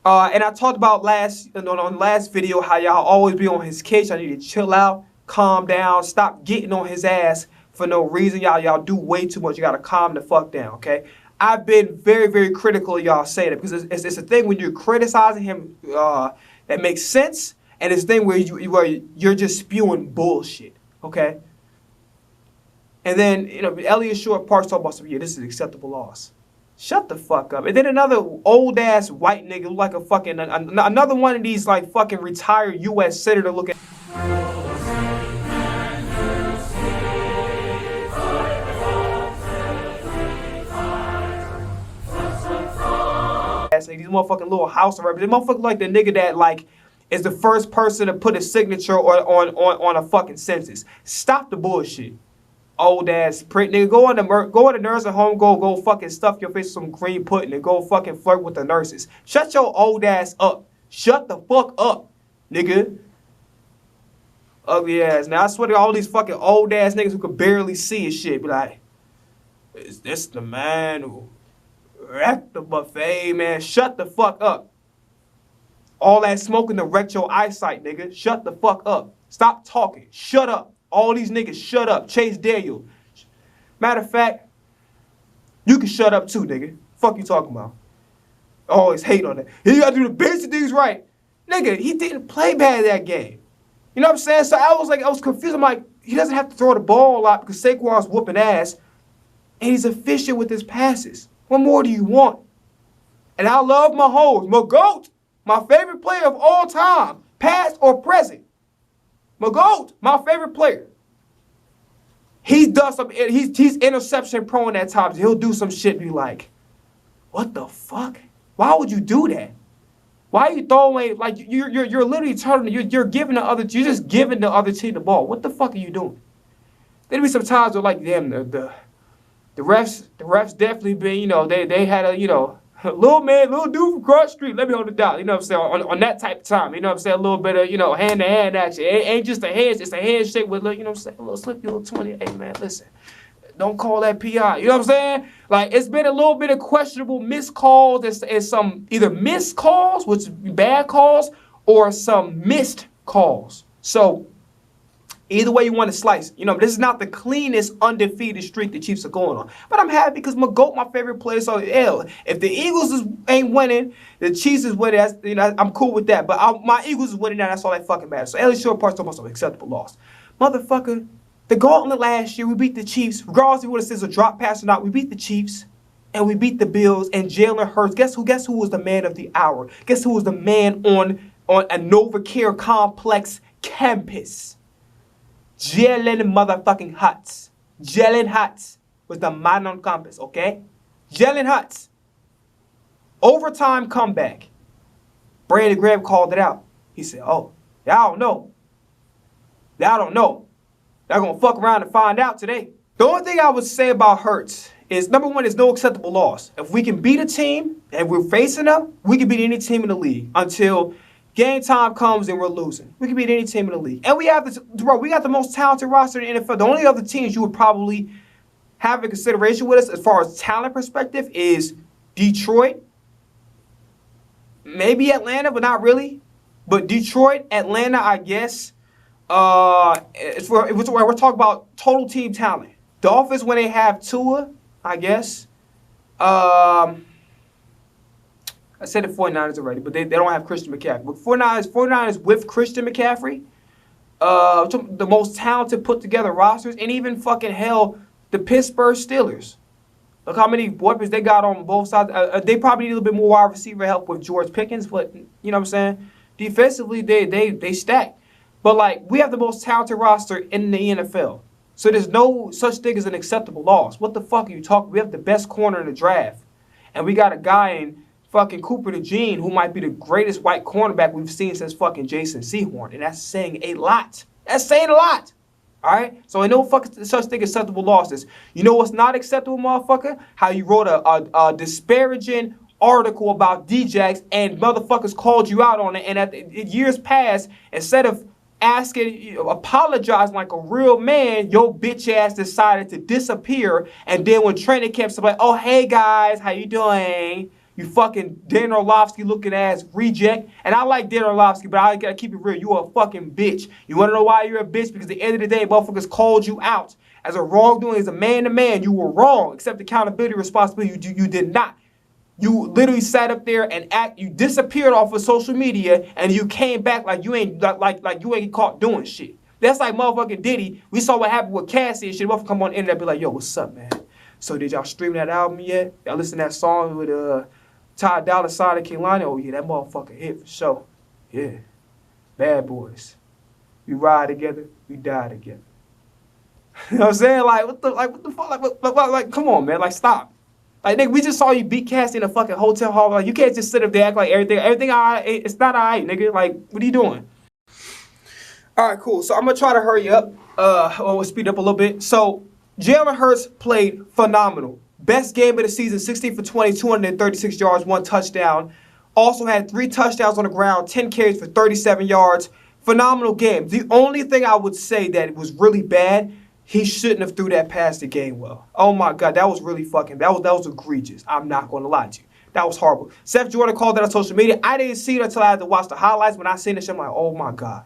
And I talked about on the last video how y'all always be on his case. I need to chill out, calm down, stop getting on his ass for no reason. Y'all do way too much. You got to calm the fuck down, okay? I've been very, very critical of y'all saying it because it's a thing when you're criticizing him that makes sense, and it's a thing where you're just spewing bullshit, okay? And then, Elliot Short Parks talk about some, this is an acceptable loss. Shut the fuck up. And then another old-ass white nigga look like a fucking, another one of these, like, fucking retired U.S. senator looking. These motherfucking little house arrests. This motherfucker like the nigga that, like, is the first person to put a signature on a fucking census. Stop the bullshit. Old ass prick, nigga. Go in the nursing home. Go fucking stuff your face with some green pudding and go fucking flirt with the nurses. Shut your old ass up. Shut the fuck up, nigga. Ugly ass. Now I swear to all these fucking old ass niggas who could barely see and shit be like, is this the man who wrecked the buffet, man? Shut the fuck up. All that smoking to wreck your eyesight, nigga. Shut the fuck up. Stop talking. Shut up. All these niggas, shut up. Chase Daniel. Matter of fact, you can shut up too, nigga. Fuck you talking about. Always hate on that. He gotta do the basic things right. Nigga, he didn't play bad that game. You know what I'm saying? So I was confused. I'm like, he doesn't have to throw the ball a lot because Saquon's whooping ass. And he's efficient with his passes. What more do you want? And I love Mahomes. My GOAT. My favorite player of all time. Past or present. My GOAT, my favorite player. He's interception prone at times. He'll do some shit and be like, what the fuck? Why would you do that? Why are you throwing, like, you're literally turning, you're just giving the other team the ball. What the fuck are you doing? There'll be some times where, like, damn, the refs definitely been, you know, they had a, you know, little dude from cross street, let me hold it down. You know what I'm saying? On that type of time. You know what I'm saying? A little bit of, you know, hand-to-hand action. It ain't just a hand, it's a handshake with, you know what I'm saying? A little slippy little 20. Hey, man, listen. Don't call that PI. You know what I'm saying? Like, it's been a little bit of questionable missed calls and some either missed calls, which would be bad calls, or some missed calls. So, either way you want to slice. You know, this is not the cleanest undefeated streak the Chiefs are going on. But I'm happy because my GOAT, my favorite player. So, hell, if the Eagles ain't winning, the Chiefs is winning. That's, you know, I'm cool with that. But my Eagles is winning now. That's all that fucking matters. So, Ellie Short Park's almost an acceptable loss. Motherfucker, the gauntlet last year, we beat the Chiefs. Regardless of what it says, a drop pass or not, we beat the Chiefs. And we beat the Bills. And Jalen Hurts, guess who was the man of the hour? Guess who was the man on a NovaCare complex campus? Jalen motherfucking Hurts. Jalen Hurts was the man on campus, okay? Jalen Hurts. Overtime comeback. Brandon Graham called it out. He said, oh, y'all don't know. Y'all don't know. Y'all gonna fuck around and find out today. The only thing I would say about Hurts is, number one, there's no acceptable loss. If we can beat a team and we're facing them, we can beat any team in the league until game time comes and we're losing. We can beat any team in the league. And we have this, bro, we got the most talented roster in the NFL. The only other teams you would probably have in consideration with us as far as talent perspective is Detroit, maybe Atlanta, but not really. But Detroit, Atlanta, I guess. We're talking about total team talent. Dolphins, when they have Tua, I guess. I said the 49ers already, but they don't have Christian McCaffrey. But 49ers with Christian McCaffrey, the most talented put together rosters, and even fucking hell, the Pittsburgh Steelers. Look how many weapons they got on both sides. They probably need a little bit more wide receiver help with George Pickens, but you know what I'm saying? Defensively, they stack. But, like, we have the most talented roster in the NFL. So there's no such thing as an acceptable loss. What the fuck are you talking? We have the best corner in the draft. And we got a guy in fucking Cooper DeJean who might be the greatest white cornerback we've seen since fucking Jason Sehorn. And that's saying a lot. That's saying a lot. All right? So I know fucking such thing as acceptable losses. You know what's not acceptable, motherfucker? How you wrote a disparaging article about Djax and motherfuckers called you out on it. And in years past, instead of apologizing like a real man, your bitch ass decided to disappear. And then when training camps, like, oh, hey guys, how you doing? You fucking Dan Orlovsky looking ass reject. And I like Dan Orlovsky, but I gotta keep it real. You a fucking bitch. You wanna know why you're a bitch? Because at the end of the day, motherfuckers called you out as a wrongdoing, as a man to man. You were wrong. Accept accountability, responsibility. You did not. You literally sat up there and you disappeared off of social media, and you came back like you ain't like you ain't caught doing shit. That's like motherfucking Diddy. We saw what happened with Cassie and shit. Motherfucker come on the internet and be like, yo, what's up, man? So did y'all stream that album yet? Y'all listen to that song with Ty Dolla $ign and Kehlani? Oh yeah, that motherfucker hit for sure. Yeah. Bad boys. We ride together, we die together. You know what I'm saying? Like what the fuck? Like come on, man. Like stop. Like, nigga, we just saw you beat Cassie in a fucking hotel hall. Like, you can't just sit up there and act like everything all right. It's not all right, nigga. Like, what are you doing? All right, cool. So I'm going to try to hurry up. We'll speed up a little bit. So Jalen Hurts played phenomenal. Best game of the season, 16 for 20, 236 yards, 1 touchdown. Also had 3 touchdowns on the ground, 10 carries for 37 yards. Phenomenal game. The only thing I would say that was really bad, he shouldn't have threw that pass to Gainwell. Oh my God, that was really that was egregious. I'm not going to lie to you. That was horrible. Seth Jordan called that on social media. I didn't see it until I had to watch the highlights. When I seen it, I'm like, oh my God.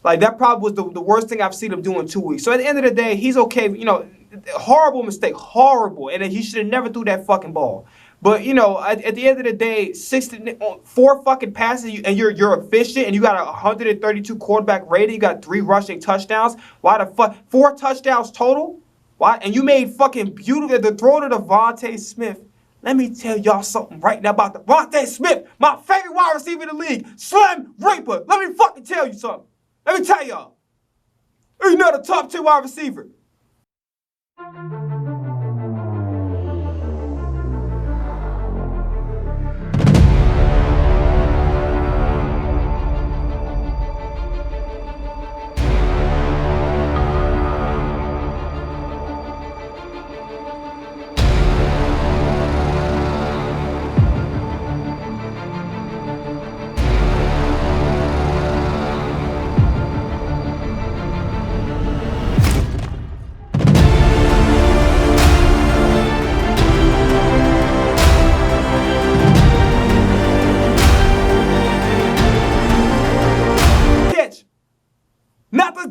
Like, that probably was the worst thing I've seen him do in 2 weeks. So at the end of the day, he's okay. You know, horrible mistake. Horrible. And he should have never threw that fucking ball. But, you know, at the end of the day, 4 fucking passes, and you're efficient, and you got a 132 quarterback rating, you got 3 rushing touchdowns. Why the fuck? 4 touchdowns total? Why? And you made fucking beautiful the throw to Devontae Smith. Let me tell y'all something right now about Devontae Smith, my favorite wide receiver in the league, Slim Reaper. Let me fucking tell you something. Let me tell y'all. He's not a top 10 wide receiver.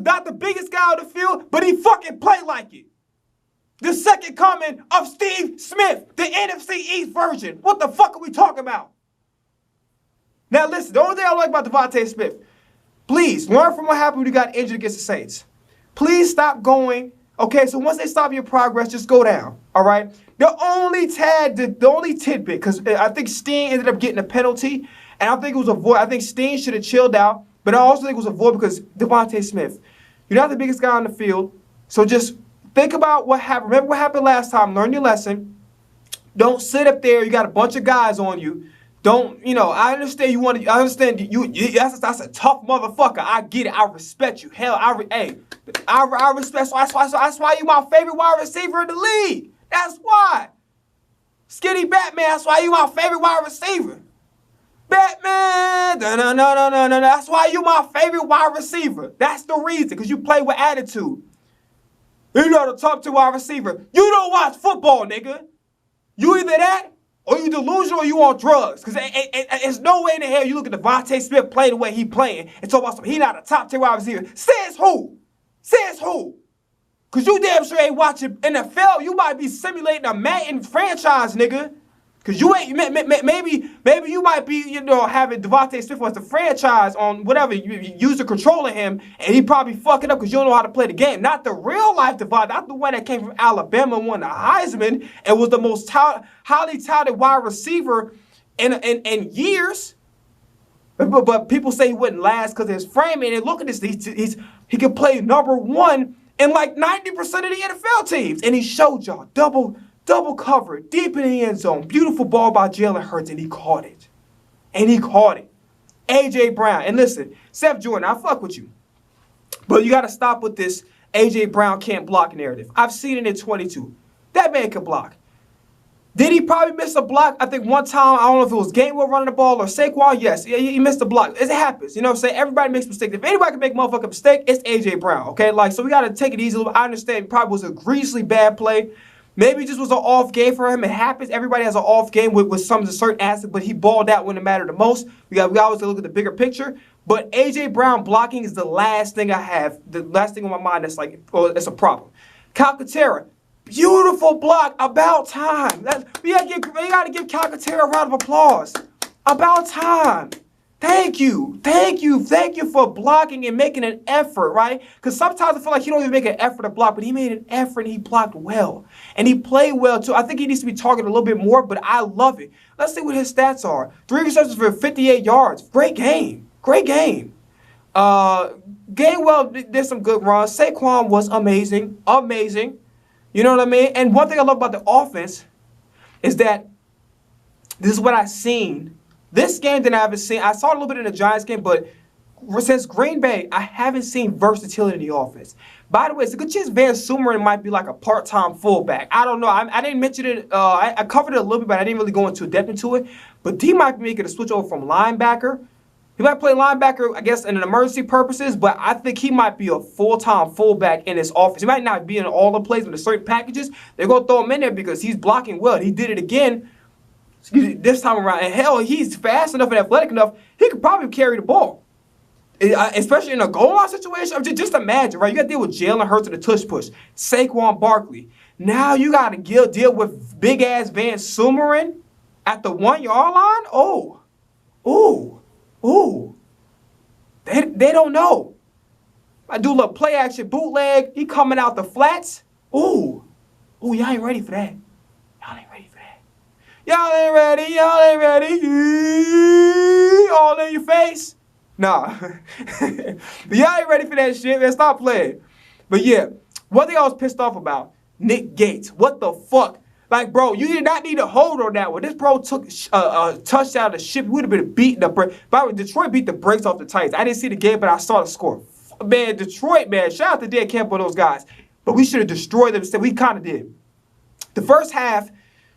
Not the biggest guy on the field, but he fucking played like it. The second coming of Steve Smith, the NFC East version. What the fuck are we talking about? Now listen, the only thing I like about Devontae Smith, please learn from what happened when you got injured against the Saints. Please stop going. Okay, so once they stop your progress, just go down. All right. The only tidbit, because I think Steen ended up getting a penalty, and I think it was a void. I think Steen should have chilled out. But I also think it was a void because Devontae Smith, you're not the biggest guy on the field. So just think about what happened. Remember what happened last time. Learn your lesson. Don't sit up there. You got a bunch of guys on you. Don't, you know, I understand you want to, I understand you, that's a tough motherfucker. I get it. I respect you. Hell, I respect, that's why you my favorite wide receiver in the league. That's why. Skinny Batman, that's why you my favorite wide receiver. Batman, no. That's why you my favorite wide receiver. That's the reason, because you play with attitude. You're not a top 2 wide receiver. You don't watch football, nigga. You either that, or you delusional, or you on drugs. Because there's no way in the hell you look at Devontae Smith play the way he playing and talk about something. He not a top 10 wide receiver. Says who? Says who? Because you damn sure ain't watching NFL. You might be simulating a Madden franchise, nigga. Because you ain't, maybe you might be, you know, having Devontae Smith as the franchise on whatever, you use the controller him, and he probably fucking up because you don't know how to play the game. Not the real life Devontae, not the one that came from Alabama, won the Heisman, and was the most highly touted wide receiver in years. But people say he wouldn't last because of his framing. And look at this, he can play number 1 in like 90% of the NFL teams. And he showed y'all double cover, deep in the end zone. Beautiful ball by Jalen Hurts, and he caught it. A.J. Brown. And listen, Seth Jordan, I fuck with you. But you got to stop with this A.J. Brown can't block narrative. I've seen it in 22. That man can block. Did he probably miss a block? I think one time, I don't know if it was Gainwell running the ball or Saquon. Yes, he missed a block. It happens. You know what I'm saying? Everybody makes mistakes. If anybody can make a motherfucking mistake, it's A.J. Brown, okay? Like, so we got to take it easy. I understand it probably was a egregiously bad play. Maybe it just was an off game for him. It happens. Everybody has an off game with some certain aspect, but he balled out when it mattered the most. We always look at the bigger picture. But A.J. Brown blocking is the last thing I have, the last thing on my mind that's like, oh, it's a problem. Calcaterra, beautiful block. About time. You got to give Calcaterra a round of applause. About time. Thank you for blocking and making an effort, right? Because sometimes I feel like he don't even make an effort to block, but he made an effort and he blocked well. And he played well, too. I think he needs to be targeted a little bit more, but I love it. Let's see what his stats are. 3 receptions for 58 yards. Great game. Gainwell did some good runs. Saquon was amazing. You know what I mean? And one thing I love about the offense, is that this is what I've seen. This game that I haven't seen, I saw a little bit in the Giants game, but since Green Bay, I haven't seen versatility in the offense. By the way, it's a good chance Van Sumeren might be like a part-time fullback. I don't know. I didn't mention it. I covered it a little bit, but I didn't really go into depth into it. But he might be making a switch over from linebacker. He might play linebacker, I guess, in an emergency purposes, but I think he might be a full-time fullback in this offense. He might not be in all the plays, but in certain packages, they're going to throw him in there because he's blocking well. He did it again this time around. And hell, he's fast enough and athletic enough, he could probably carry the ball. Especially in a goal line situation. Just imagine, right? You got to deal with Jalen Hurts and the tush push. Saquon Barkley. Now you got to deal with big-ass Van Sumeren at the 1-yard line? They don't know. I do a little play action bootleg. He coming out the flats. Y'all ain't ready for that. Y'all ain't ready for that. Y'all ain't ready. Y'all ain't ready. All in your face. Nah. But y'all ain't ready for that shit, man. Stop playing. But yeah, one thing I was pissed off about, Nick Gates. What the fuck? Like, bro, you did not need to hold on that one. This bro took a touchdown to ship. We would have been beating the brakes. By the way, Detroit beat the brakes off the Titans. I didn't see the game, but I saw the score. Man, Detroit, man. Shout out to Dan Campbell and those guys. But we should have destroyed them. We kind of did. The first half,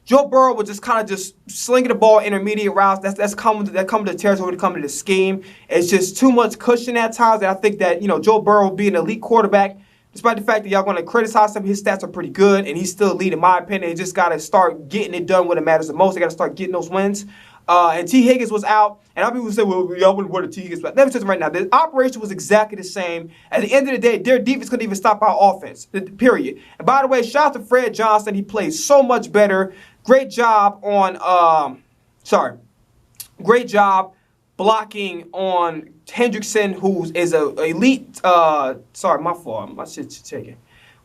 Joe Burrow was just kind of just slinging the ball intermediate routes. That's coming to the territory to come to the scheme. It's just too much cushion at times. And I think that, Joe Burrow being an elite quarterback, despite the fact that y'all going to criticize him, his stats are pretty good, and he's still elite in my opinion. They just got to start getting it done when it matters the most. They got to start getting those wins. And T. Higgins was out, and other people say, well, y'all wouldn't want a T. Higgins. But let me tell you right now, the operation was exactly the same. At the end of the day, their defense couldn't even stop our offense, period. And by the way, shout out to Fred Johnson. He played so much better. Great job on, great job blocking on Hendrickson, who is an elite, my fault, my shit's taken.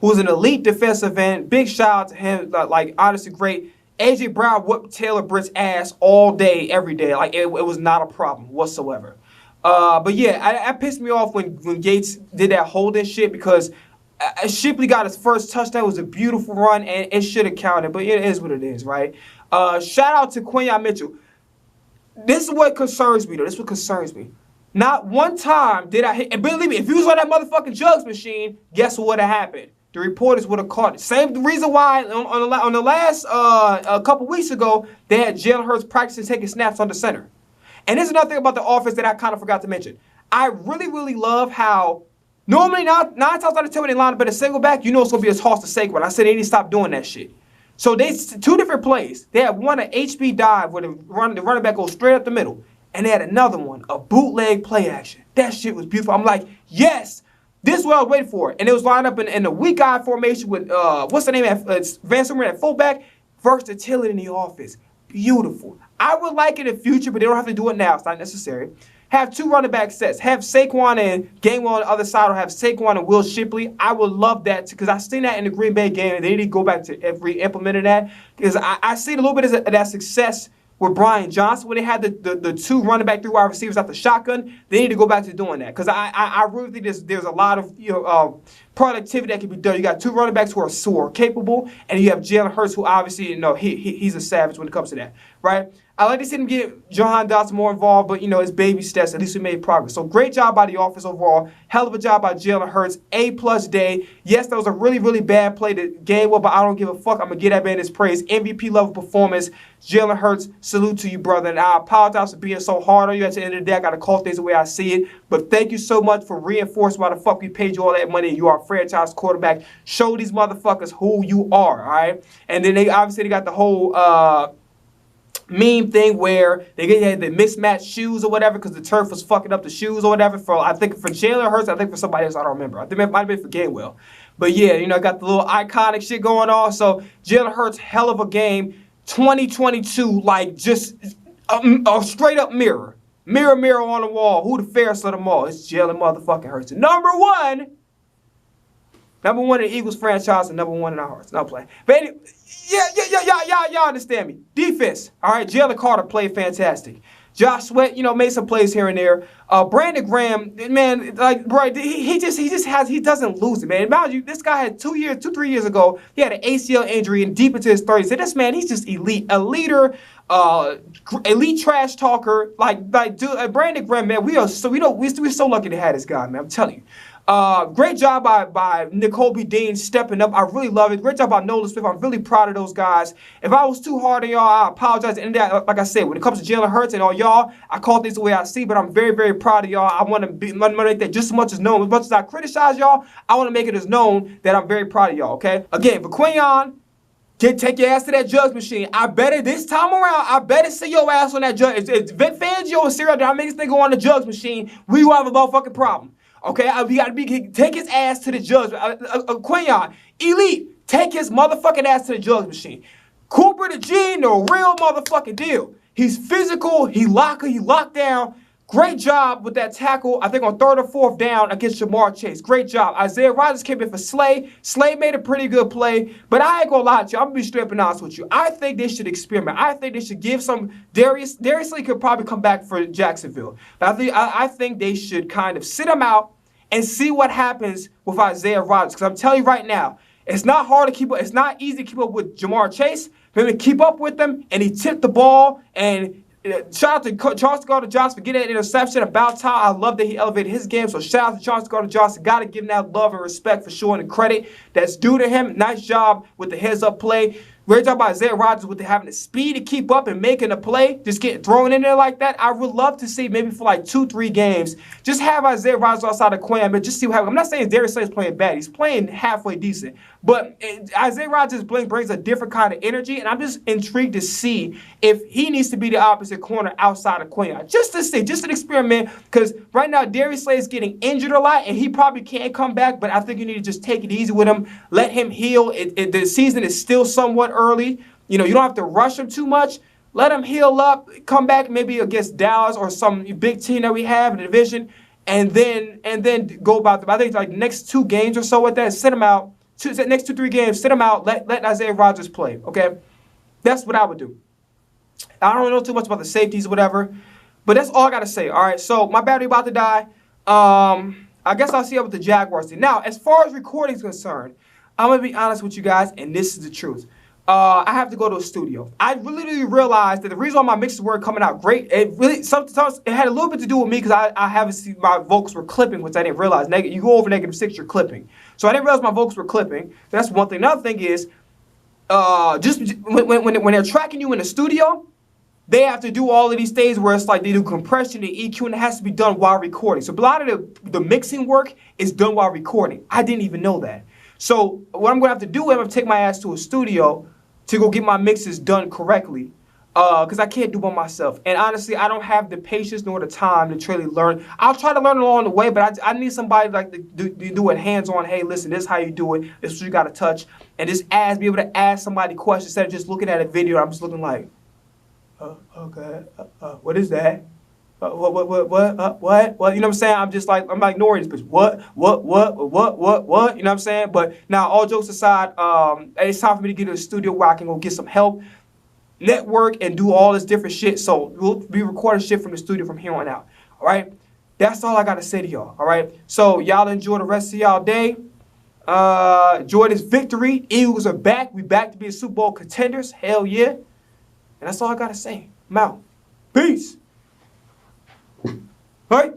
Who's an elite defensive end. Big shout out to him, honestly great. A.J. Brown whooped Taylor Britt's ass all day, every day. Like, it was not a problem whatsoever. But yeah, it pissed me off when Gates did that holding shit because Shipley got his first touchdown. It was a beautiful run, and it should have counted, but it is what it is, right? Shout out to Quinyon Mitchell. This is what concerns me, though. This is what concerns me. Not one time did I hit, and believe me, if you was on that motherfucking jugs machine, guess what would have happened? The reporters would have caught it. Same reason why on the last a couple weeks ago, they had Jalen Hurts practicing taking snaps on the center. And there's another thing about the offense that I kind of forgot to mention. I really, really love how normally 9 times out of 10 when they line up at a single back, you know it's going to be a toss to Saquon. I said they need to stop doing that shit. So they 2 different plays. They had one, an HB dive where the running back goes straight up the middle. And they had another one, a bootleg play action. That shit was beautiful. I'm like, yes, this is what I was waiting for. And it was lined up in a weak eye formation with, what's the name? Van Sumeren at fullback. Versatility in the offense. Beautiful. I would like it in the future, but they don't have to do it now. It's not necessary. Have 2 running back sets. Have Saquon and Gainwell on the other side, or have Saquon and Will Shipley. I would love that because I seen that in the Green Bay game, and they need to go back to re-implementing that because I seen a little bit of that success with Brian Johnson when they had the 2 running back 3 wide receivers out the shotgun. They need to go back to doing that because I really think there's a lot of productivity that can be done. You got 2 running backs who are capable, and you have Jalen Hurts who obviously he's a savage when it comes to that, right? I like to see him get Jahan Dotson more involved, but it's baby steps. At least we made progress. So great job by the offense overall. Hell of a job by Jalen Hurts. A+ day. Yes, that was a really, really bad play to Gainwell, but I don't give a fuck. I'm going to give that man his praise. MVP level performance. Jalen Hurts, salute to you, brother. And I apologize for being so hard on you. At the end of the day, I got to call things the way I see it. But thank you so much for reinforcing why the fuck we paid you all that money. You are a franchise quarterback. Show these motherfuckers who you are, all right? And then they got the whole meme thing where they had the mismatched shoes or whatever because the turf was fucking up the shoes or whatever. I think for Jalen Hurts, I think for somebody else, I don't remember. I think it might have been for Gainwell. But yeah, got the little iconic shit going on. So Jalen Hurts, hell of a game. 2022, like just a straight up mirror. Mirror on the wall. Who the fairest of them all? It's Jalen motherfucking Hurts. Number one in the Eagles franchise and number 1 in our hearts. No play. But anyway, y'all understand me. Defense. All right, Jalen Carter played fantastic. Josh Sweat, made some plays here and there. Brandon Graham, man, like, bro, he doesn't lose it, man. Mind you, this guy had 3 years ago, he had an ACL injury and deep into his 30s. So this man, he's just elite, a leader, elite trash talker. Like, dude, Brandon Graham, man, we're so lucky to have this guy, man. I'm telling you. Great job by N'Kobe Dean stepping up. I really love it. Great job by Nolan Smith. I'm really proud of those guys. If I was too hard on y'all, I apologize. And that, like I said, when it comes to Jalen Hurts and all y'all, I call things the way I see, but I'm very, very proud of y'all. I want to make that just as much as known. As much as I criticize y'all, I want to make it as known that I'm very proud of y'all, okay? Again, VaQuinyon, take your ass to that judge machine. I better this time around, I better see your ass on that judge. If Vic Fangio and Cyril I make this thing go on the judge machine, we will have a motherfucking problem. Okay, we gotta take his ass to the judge. Quinyon, elite, take his motherfucking ass to the judge machine. Cooper the Gene, the real motherfucking deal. He's physical, he locked down. Great job with that tackle, I think on 3rd or 4th down against Jamar Chase. Great job. Isaiah Rodgers came in for Slay. Slay made a pretty good play, but I ain't gonna lie to you. I'm gonna be straight up and honest with you. I think they should experiment. I think they should give some Darius Slay could probably come back for Jacksonville. But I think they should kind of sit him out and see what happens with Isaiah Rodgers. Because I'm telling you right now, it's not hard to keep up. It's not easy to keep up with Jamar Chase. For him to keep up with them, and he tipped the ball. And shout out to Charles Gardner-Johnson for getting that interception. About time. I love that he elevated his game. So shout out to Charles Gardner-Johnson. Got to give him that love and respect for showing the credit that's due to him. Nice job with the heads-up play. Great job by Isaiah Rodgers with having the speed to keep up and making a play, just getting thrown in there like that. I would love to see maybe for like 2-3 games, just have Isaiah Rodgers outside of Quinn, but just see what happens. I'm not saying Darius Slay is playing bad. He's playing halfway decent. But Isaiah Rodgers brings a different kind of energy, and I'm just intrigued to see if he needs to be the opposite corner outside of Quinn. Just to see, just an experiment, because right now Darius Slay is getting injured a lot, and he probably can't come back, but I think you need to just take it easy with him, let him heal. The season is still somewhat early. You don't have to rush him too much. Let him heal up, come back maybe against Dallas or some big team that we have in the division, and then go about them. I think like the next 2 games or so with that, sit him out. Next 2-3 games, sit him out. Let Isaiah Rodgers play. Okay, that's what I would do. I don't know too much about the safeties or whatever, but that's all I gotta say. All right, so my battery about to die. I guess I'll see up with the Jaguars. Now, as far as recording is concerned, I'm gonna be honest with you guys, and this is the truth. I have to go to a studio. I literally realized that the reason why my mixes weren't coming out great, sometimes it had a little bit to do with me because I haven't seen my vocals were clipping, which I didn't realize. You go over -6, you're clipping. So I didn't realize my vocals were clipping. That's one thing. Another thing is, just when they're tracking you in the studio, they have to do all of these things where it's like they do compression and EQ, and it has to be done while recording. So a lot of the mixing work is done while recording. I didn't even know that. So what I'm going to have to do is I'm going to take my ass to a studio to go get my mixes done correctly, because I can't do it by myself. And honestly, I don't have the patience nor the time to truly learn. I'll try to learn along the way, but I need somebody like to do it hands-on. Hey, listen, this is how you do it. This is what you got to touch. And just be able to ask somebody questions instead of just looking at a video. I'm just looking like, okay, what is that? What? You know what I'm saying? I'm like ignoring this bitch. What? You know what I'm saying? But now, all jokes aside, it's time for me to get to the studio where I can go get some help, network, and do all this different shit. So we'll be recording shit from the studio from here on out. All right? That's all I got to say to y'all. All right? So y'all enjoy the rest of y'all day. Enjoy this victory. Eagles are back. We back to be Super Bowl contenders. Hell yeah. And that's all I got to say. I'm out. Peace. Right?